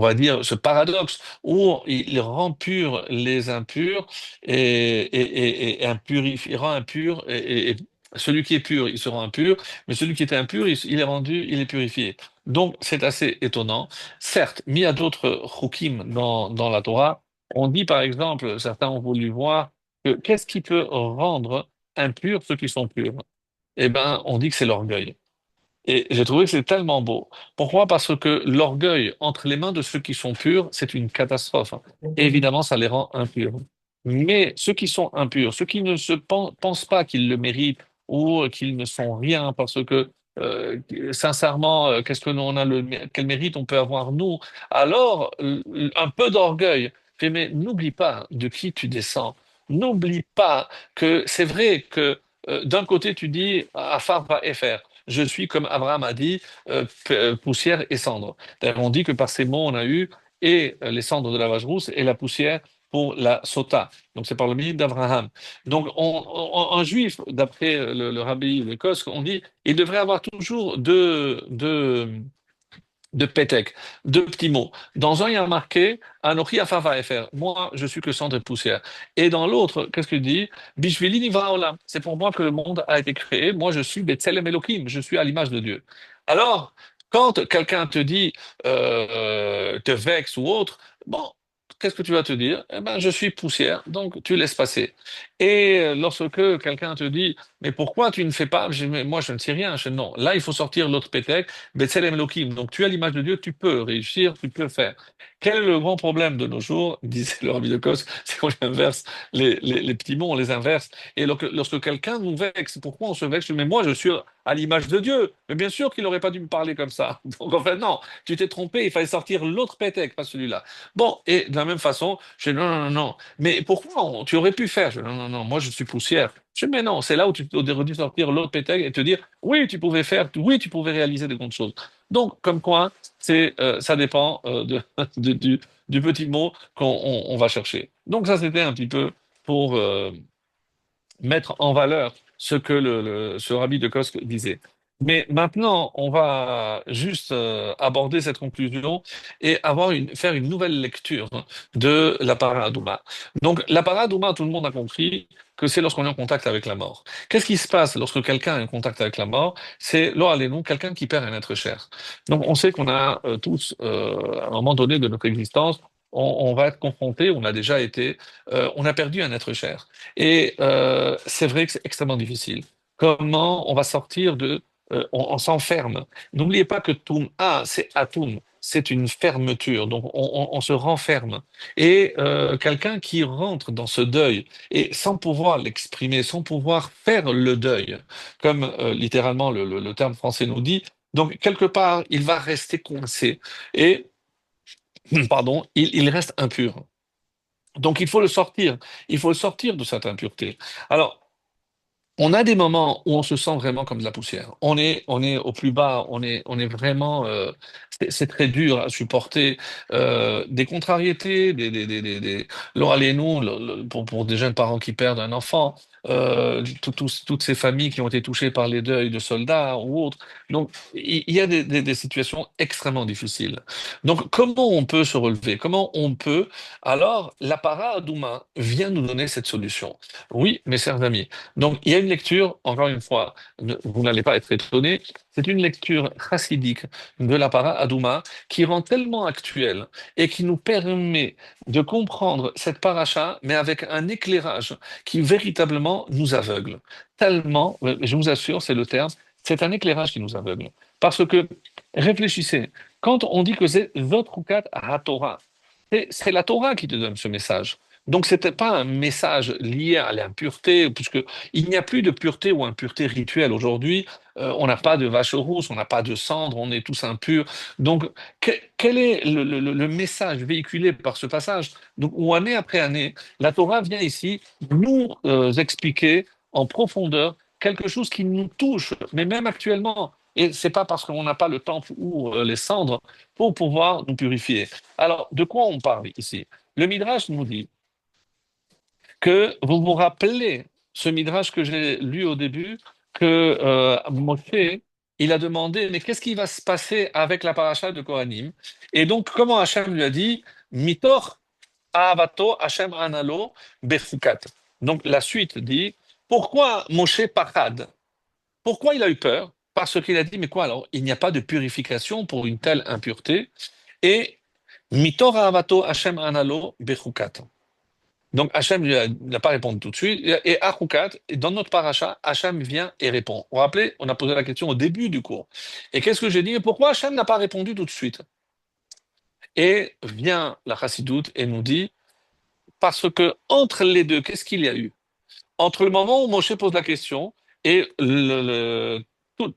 va dire, ce paradoxe où il rend purs les impurs et il rend impur et celui qui est pur, il se rend impur, mais celui qui était impur, il est rendu, il est purifié. Donc c'est assez étonnant. Certes, mais il y a d'autres chukim dans la Torah. On dit par exemple, certains ont voulu voir que qu'est-ce qui peut rendre impurs ceux qui sont purs? Eh ben, on dit que c'est l'orgueil. Et j'ai trouvé que c'est tellement beau. Pourquoi? Parce que l'orgueil entre les mains de ceux qui sont purs, c'est une catastrophe. Et évidemment, ça les rend impurs. Mais ceux qui sont impurs, ceux qui ne pensent pas qu'ils le méritent ou qu'ils ne sont rien, parce que sincèrement, qu'est-ce que nous on a quel mérite on peut avoir nous? Alors, un peu d'orgueil. Fait, mais n'oublie pas de qui tu descends. N'oublie pas que c'est vrai que d'un côté tu dis Afar va faire. Je suis, comme Abraham a dit, poussière et cendre. D'ailleurs, on dit que par ces mots, on a eu et les cendres de la vache rousse et la poussière pour la sota. Donc, c'est par le milieu d'Abraham. Donc, un juif, d'après le rabbi de Kosk, on dit il devrait avoir toujours deux pétek, deux petits mots. Dans un, il y a marqué Anochi afava efer. Moi, je suis que cendre et poussière. Et dans l'autre, qu'est-ce qu'il dit? Bishvili nivra olam. C'est pour moi que le monde a été créé. Moi, je suis Betselem Elohim. Je suis à l'image de Dieu. Alors, quand quelqu'un te dit, te vexe ou autre, bon, qu'est-ce que tu vas te dire? Eh ben, je suis poussière, donc tu laisses passer. Et lorsque quelqu'un te dit, mais pourquoi tu ne fais pas? Je dis, mais moi, je ne sais rien. Je dis, non, là, il faut sortir l'autre pétec. B'Tselem Elohim. Donc tu as l'image de Dieu, tu peux réussir, tu peux faire. Quel est le grand problème de nos jours, disait le rabbi de Kos, c'est qu'on inverse les petits mots, on les inverse. Et lorsque quelqu'un nous vexe, pourquoi on se vexe? Mais moi, je suis à l'image de Dieu. Mais bien sûr qu'il n'aurait pas dû me parler comme ça. Donc en fait, non, tu t'es trompé, il fallait sortir l'autre pétec, pas celui-là. Bon, et de la même façon, je dis non, non, non, non. Mais pourquoi tu aurais pu faire? Je dis non, non, non, moi je suis poussière. Je dis, mais non, c'est là où tu aurais dû sortir l'autre pétale et te dire, oui, tu pouvais faire, oui, tu pouvais réaliser de grandes choses. Donc, comme quoi, ça dépend du petit mot qu'on va chercher. Donc, ça, c'était un petit peu pour mettre en valeur ce que ce rabbi de Kosk disait. Mais maintenant, on va juste aborder cette conclusion et faire une nouvelle lecture de la paradouma. Donc, la paradouma, tout le monde a compris que c'est lorsqu'on est en contact avec la mort. Qu'est-ce qui se passe lorsque quelqu'un est en contact avec la mort? C'est, non, quelqu'un qui perd un être cher. Donc, on sait qu'on a tous, à un moment donné de notre existence, on va être confronté, on a déjà été, on a perdu un être cher. Et c'est vrai que c'est extrêmement difficile. Comment on va sortir on s'enferme. N'oubliez pas que Toum A, c'est Atum, c'est une fermeture. Donc on se renferme. Et quelqu'un qui rentre dans ce deuil et sans pouvoir l'exprimer, sans pouvoir faire le deuil, comme littéralement le terme français nous dit, donc quelque part, il va rester coincé et, pardon, il reste impur. Donc il faut le sortir. Il faut le sortir de cette impureté. Alors, on a des moments où on se sent vraiment comme de la poussière. On est au plus bas, on est vraiment, c'est très dur à supporter. Des contrariétés, allez-nous, pour des jeunes parents qui perdent un enfant, toutes ces familles qui ont été touchées par les deuils de soldats ou autres. Donc, il y a des situations extrêmement difficiles. Donc, comment on peut se relever? Comment on peut? Alors, la para Adouma vient nous donner cette solution. Oui, mes chers amis. Donc, il y a une lecture, encore une fois, vous n'allez pas être étonné, c'est une lecture chassidique de la para Adouma qui rend tellement actuelle et qui nous permet de comprendre cette paracha, mais avec un éclairage qui véritablement nous aveugle. Tellement, je vous assure, c'est le terme, c'est un éclairage qui nous aveugle. Parce que, réfléchissez, quand on dit que c'est Zotrukat HaTorah, c'est la Torah qui te donne ce message. Donc, ce n'était pas un message lié à l'impureté, puisque il n'y a plus de pureté ou impureté rituelle aujourd'hui. On n'a pas de vache rousse, on n'a pas de cendre, on est tous impurs. Donc, quel est le message véhiculé par ce passage? Donc, où année après année, la Torah vient ici nous expliquer en profondeur quelque chose qui nous touche, mais même actuellement. Et c'est pas parce qu'on n'a pas le temple ou les cendres pour pouvoir nous purifier. Alors, de quoi on parle ici? Le Midrash nous dit que vous vous rappelez ce Midrash que j'ai lu au début, que Moshe, il a demandé, mais qu'est-ce qui va se passer avec la paracha de Kohanim? Et donc, comment Hachem lui a dit, Mitor Ahavato Hachem Analo Bechukat. Donc, la suite dit, pourquoi Moshe Pachad? Pourquoi il a eu peur? Parce qu'il a dit, mais quoi alors? Il n'y a pas de purification pour une telle impureté. Et Mitor Ahavato Hachem Analo Bechukat. Donc Hachem n'a pas répondu tout de suite. Et Achukat, dans notre paracha, Hachem vient et répond. Vous vous rappelez, on a posé la question au début du cours. Et qu'est-ce que j'ai dit? Pourquoi Hachem n'a pas répondu tout de suite? Et vient la Chassidoute et nous dit, parce que entre les deux, qu'est-ce qu'il y a eu? Entre le moment où Moshe pose la question et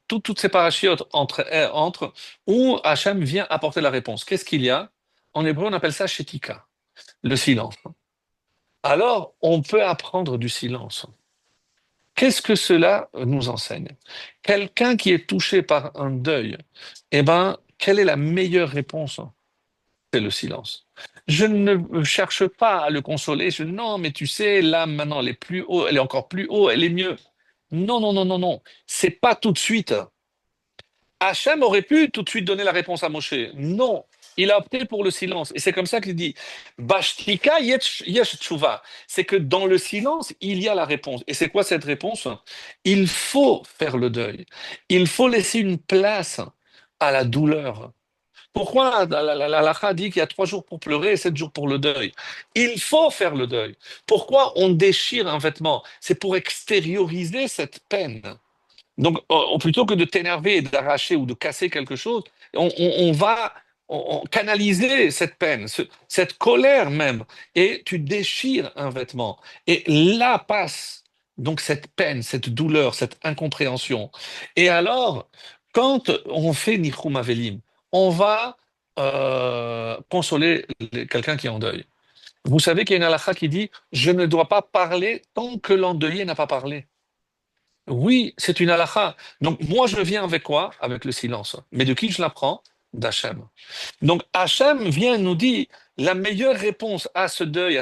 toutes ces parachiotes entre où Hachem vient apporter la réponse. Qu'est-ce qu'il y a? En hébreu, on appelle ça shetika, le silence. Alors, on peut apprendre du silence. Qu'est-ce que cela nous enseigne? Quelqu'un qui est touché par un deuil, eh ben, quelle est la meilleure réponse? C'est le silence. Je ne cherche pas à le consoler. Non, mais tu sais, là, maintenant, elle est plus haut, elle est encore plus haut, elle est mieux. Non, non, non, non, non. C'est pas tout de suite. Hachem aurait pu tout de suite donner la réponse à Moshe. Non, il a opté pour le silence. Et c'est comme ça qu'il dit, Bashtika yesh tshuva. C'est que dans le silence, il y a la réponse. Et c'est quoi cette réponse? Il faut faire le deuil. Il faut laisser une place à la douleur. Pourquoi la halakha dit qu'il y a 3 jours pour pleurer et 7 jours pour le deuil? Il faut faire le deuil. Pourquoi on déchire un vêtement? C'est pour extérioriser cette peine. Donc, plutôt que de t'énerver et d'arracher ou de casser quelque chose, on va canaliser cette peine, cette colère même, et tu déchires un vêtement. Et là passe donc cette peine, cette douleur, cette incompréhension. Et alors, quand on fait Nichum Avelim, on va consoler quelqu'un qui est en deuil. Vous savez qu'il y a une halakha qui dit, je ne dois pas parler tant que l'endeuillé n'a pas parlé. Oui, c'est une halakha. Donc, moi, je viens avec quoi? Avec le silence. Mais de qui je l'apprends? D'Hachem. Donc, Hachem vient nous dire, la meilleure réponse à ce deuil,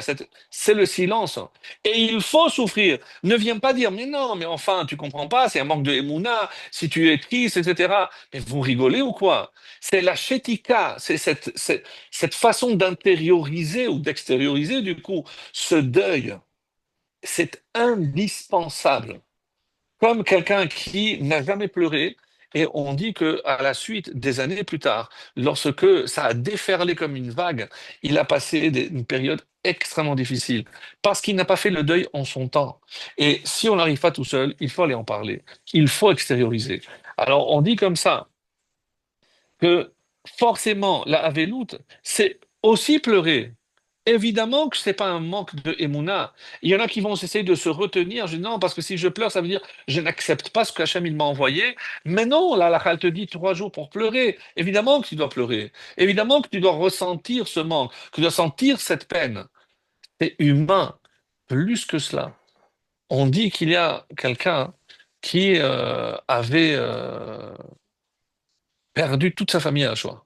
c'est le silence. Et il faut souffrir. Ne viens pas dire, mais non, mais enfin, tu comprends pas, c'est un manque de émouna, si tu es triste, etc. Mais vous rigolez ou quoi? C'est la shetika, c'est cette façon d'intérioriser ou d'extérioriser, du coup, ce deuil. C'est indispensable comme quelqu'un qui n'a jamais pleuré. Et on dit que à la suite, des années plus tard, lorsque ça a déferlé comme une vague, il a passé une période extrêmement difficile parce qu'il n'a pas fait le deuil en son temps. Et si on n'arrive pas tout seul, il faut aller en parler. Il faut extérioriser. Alors on dit comme ça que forcément, la Havelout, c'est aussi pleurer. Évidemment que c'est pas un manque de émouna. Il y en a qui vont essayer de se retenir. Je dis non, parce que si je pleure, ça veut dire je n'accepte pas ce qu'Hachem il m'a envoyé. Mais non, là, la elle te dit 3 jours pour pleurer. Évidemment que tu dois pleurer. Évidemment que tu dois ressentir ce manque, que tu dois sentir cette peine. C'est humain. Plus que cela. On dit qu'il y a quelqu'un qui avait perdu toute sa famille à la Shoah.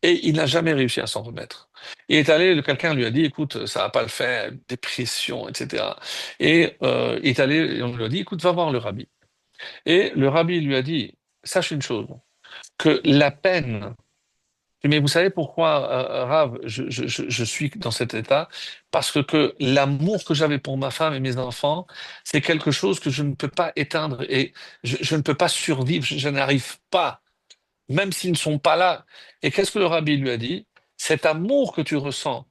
Et il n'a jamais réussi à s'en remettre. Il est allé, quelqu'un lui a dit, écoute, ça va pas le faire, dépression, etc. Et il est allé, et on lui a dit, écoute, va voir le rabbi. Et le rabbi lui a dit, sache une chose, que la peine, mais vous savez pourquoi, Rav, je suis dans cet état? Parce que l'amour que j'avais pour ma femme et mes enfants, c'est quelque chose que je ne peux pas éteindre et je ne peux pas survivre, je n'arrive pas même s'ils ne sont pas là. Et qu'est-ce que le rabbi lui a dit? Cet amour que tu ressens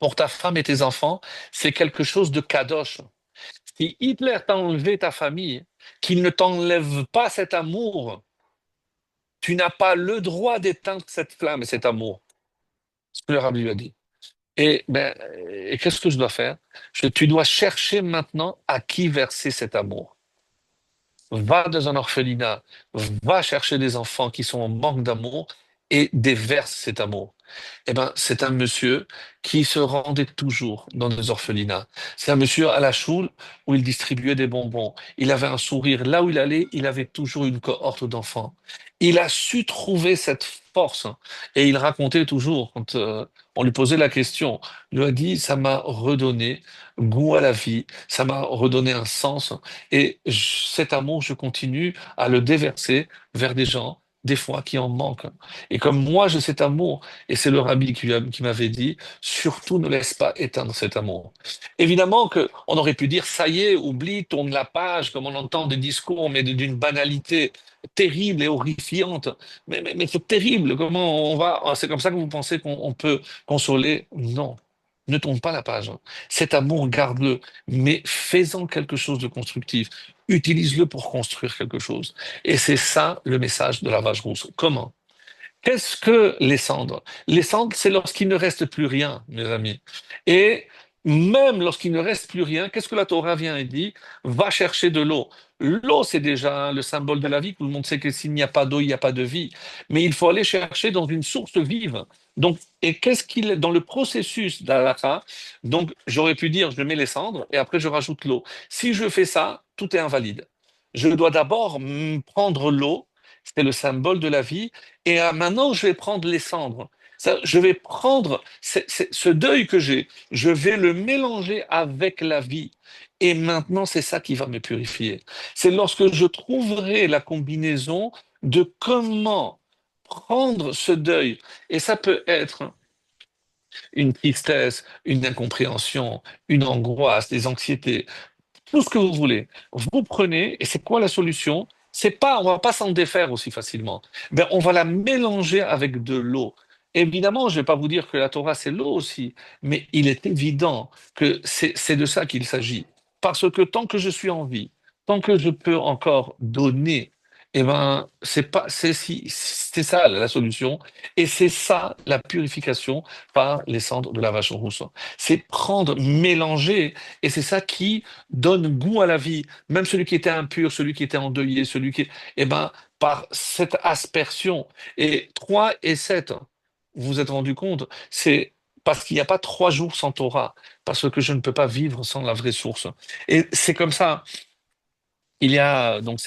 pour ta femme et tes enfants, c'est quelque chose de kadosh. Si Hitler t'a enlevé ta famille, qu'il ne t'enlève pas cet amour, tu n'as pas le droit d'éteindre cette flamme et cet amour. C'est ce que le rabbi lui a dit. Et qu'est-ce que je dois faire? Tu dois chercher maintenant à qui verser cet amour. Va dans un orphelinat, va chercher des enfants qui sont en manque d'amour et déverse cet amour. Eh ben, c'est un monsieur qui se rendait toujours dans des orphelinats. C'est un monsieur à la choule où il distribuait des bonbons. Il avait un sourire. Là où il allait, il avait toujours une cohorte d'enfants. Il a su trouver cette force. Et il racontait toujours, quand on lui posait la question, il lui a dit, ça m'a redonné goût à la vie, ça m'a redonné un sens. Et cet amour, je continue à le déverser vers des gens, des fois, qui en manquent. Et comme moi, j'ai cet amour, et c'est le rabbi qui m'avait dit, surtout ne laisse pas éteindre cet amour. Évidemment que on aurait pu dire, ça y est, oublie, tourne la page, comme on entend des discours, mais d'une banalité terrible et horrifiante. Mais c'est terrible, comment on va, c'est comme ça que vous pensez qu'on peut consoler? Non. Ne tourne pas la page. Cet amour, garde-le, mais fais-en quelque chose de constructif. Utilise-le pour construire quelque chose. Et c'est ça le message de la vache rousse. Comment? Qu'est-ce que les cendres? Les cendres, c'est lorsqu'il ne reste plus rien, mes amis. Et même lorsqu'il ne reste plus rien, qu'est-ce que la Torah vient et dit? Va chercher de l'eau. L'eau, c'est déjà le symbole de la vie. Tout le monde sait que s'il n'y a pas d'eau, il n'y a pas de vie. Mais il faut aller chercher dans une source vive. Donc, et qu'est-ce qu'il est dans le processus d'Alakha? Donc, j'aurais pu dire, je mets les cendres et après je rajoute l'eau. Si je fais ça, tout est invalide. Je dois d'abord prendre l'eau, c'est le symbole de la vie, et maintenant, je vais prendre les cendres. Je vais prendre ce deuil que j'ai, je vais le mélanger avec la vie. Et maintenant, c'est ça qui va me purifier. C'est lorsque je trouverai la combinaison de comment prendre ce deuil. Et ça peut être une tristesse, une incompréhension, une angoisse, des anxiétés, tout ce que vous voulez. Vous prenez, et c'est quoi la solution? C'est pas, on va pas s'en défaire aussi facilement. Ben, on va la mélanger avec de l'eau. Évidemment, je vais pas vous dire que la Torah c'est l'eau aussi, mais il est évident que c'est de ça qu'il s'agit. Parce que tant que je suis en vie, tant que je peux encore donner, eh ben, c'est ça la solution. Et c'est ça la purification par les cendres de la vache rousse. C'est prendre, mélanger, et c'est ça qui donne goût à la vie. Même celui qui était impur, celui qui était endeuillé, eh ben, par cette aspersion. Et 3 et 7, vous vous êtes rendu compte, c'est parce qu'il n'y a pas 3 jours sans Torah, parce que je ne peux pas vivre sans la vraie source. Et c'est comme ça. Il y a donc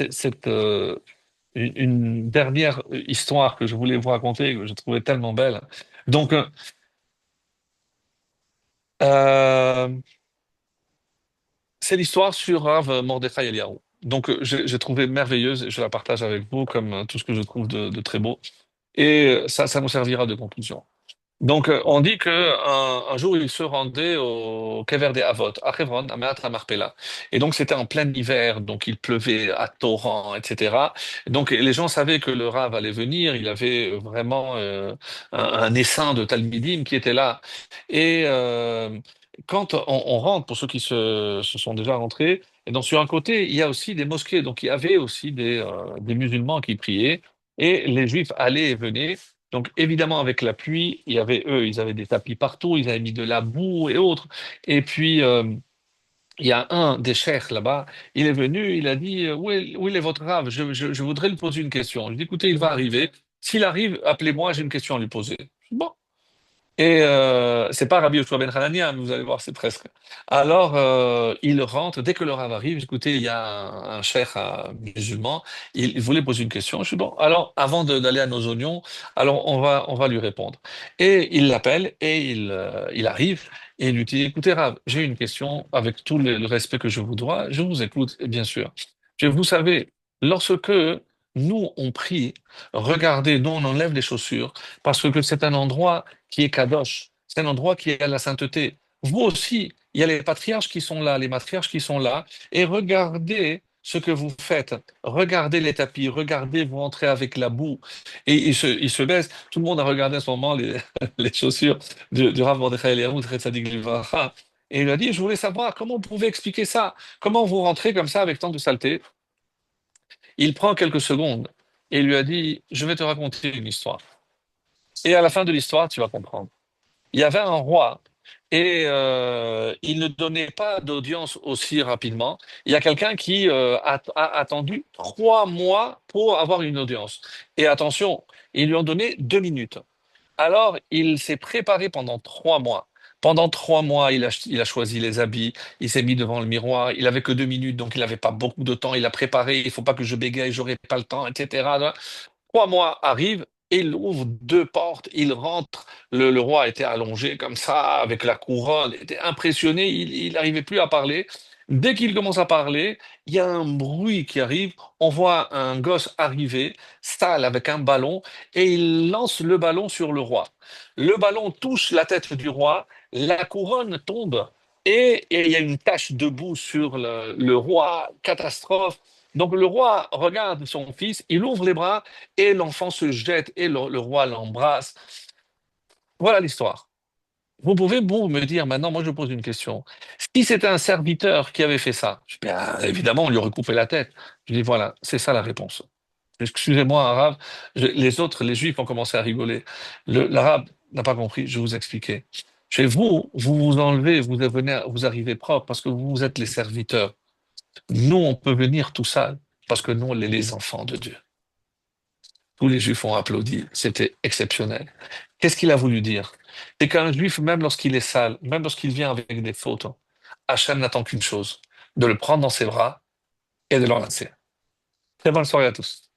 une dernière histoire que je voulais vous raconter, que je trouvais tellement belle. Donc, euh, c'est l'histoire sur Rav Mordechai Eliyahu. Donc, j'ai trouvé merveilleuse et je la partage avec vous comme tout ce que je trouve de très beau. Et ça nous servira de conclusion. Donc, on dit que un jour, il se rendait au Kever des Avot, à Hebron, à Meat Marpella. Et donc, c'était en plein hiver, donc il pleuvait à torrent, etc. Donc, les gens savaient que le Rav allait venir. Il avait vraiment un essaim de Talmidim qui était là. Et quand on rentre, pour ceux qui se sont déjà rentrés, et donc sur un côté, il y a aussi des mosquées. Donc, il y avait aussi des musulmans qui priaient. Et les Juifs allaient et venaient. Donc évidemment avec la pluie, il y avait eux, ils avaient des tapis partout, ils avaient mis de la boue et autres. Et puis il y a un des cheikhs là-bas, il est venu, il a dit où est votre rave? Je voudrais lui poser une question. Je dis écoutez, il va arriver. S'il arrive, appelez-moi, j'ai une question à lui poser. Bon. Et c'est pas Rabbi Yoshua ben Hanania, mais vous allez voir, c'est presque. Alors, il rentre, dès que le Rav arrive, écoutez, il y a un cheikh musulman, il voulait poser une question. Je suis bon, alors, avant d'aller à nos oignons, alors on va lui répondre. Et il l'appelle, et il arrive, et il lui dit, écoutez, Rav, j'ai une question, avec tout le respect que je vous dois, je vous écoute, bien sûr. Vous savez, lorsque nous, on prie, regardez, nous, on enlève les chaussures, parce que c'est un endroit qui est Kadosh. C'est un endroit qui a la sainteté. Vous aussi, il y a les patriarches qui sont là, les matriarches qui sont là, et regardez ce que vous faites. Regardez les tapis, regardez, vous entrez avec la boue, et il se baisse. Tout le monde a regardé à ce moment les, les chaussures du Rav Mordechai Eliyahu, très tzaddik livracha. Et il a dit, je voulais savoir comment vous pouvez expliquer ça. Comment vous rentrez comme ça avec tant de saleté? Il prend quelques secondes et il lui a dit, je vais te raconter une histoire. Et à la fin de l'histoire, tu vas comprendre. Il y avait un roi et il ne donnait pas d'audience aussi rapidement. Il y a quelqu'un qui a attendu 3 mois pour avoir une audience. Et attention, ils lui ont donné 2 minutes. Alors, il s'est préparé pendant 3 mois. Pendant 3 mois, il a choisi les habits, il s'est mis devant le miroir, il avait que 2 minutes, donc il n'avait pas beaucoup de temps, il a préparé, il faut pas que je bégaye, j'aurai pas le temps, etc. 3 mois arrivent, il ouvre 2 portes, il rentre. Le roi était allongé comme ça, avec la couronne, il était impressionné, il n'arrivait plus à parler. Dès qu'il commence à parler, il y a un bruit qui arrive. On voit un gosse arriver, sale, avec un ballon, et il lance le ballon sur le roi. Le ballon touche la tête du roi, la couronne tombe, et il y a une tache de boue sur le roi, catastrophe. Donc le roi regarde son fils, il ouvre les bras, et l'enfant se jette et le roi l'embrasse. Voilà l'histoire. Vous pouvez, vous, me dire maintenant, moi je pose une question. Si c'était un serviteur qui avait fait ça, bien, évidemment, on lui aurait coupé la tête. Je dis voilà, c'est ça la réponse. Excusez-moi, arabe, les autres, les juifs ont commencé à rigoler. L'arabe n'a pas compris, je vais vous expliquer. Chez vous, vous vous enlevez, vous arrivez propre parce que vous êtes les serviteurs. Nous, on peut venir tout ça parce que nous, on est les enfants de Dieu. Tous les juifs ont applaudi. C'était exceptionnel. Qu'est-ce qu'il a voulu dire? C'est qu'un juif, même lorsqu'il est sale, même lorsqu'il vient avec des fautes, Hachem n'attend qu'une chose, de le prendre dans ses bras et de l'enlacer. Très bonne soirée à tous.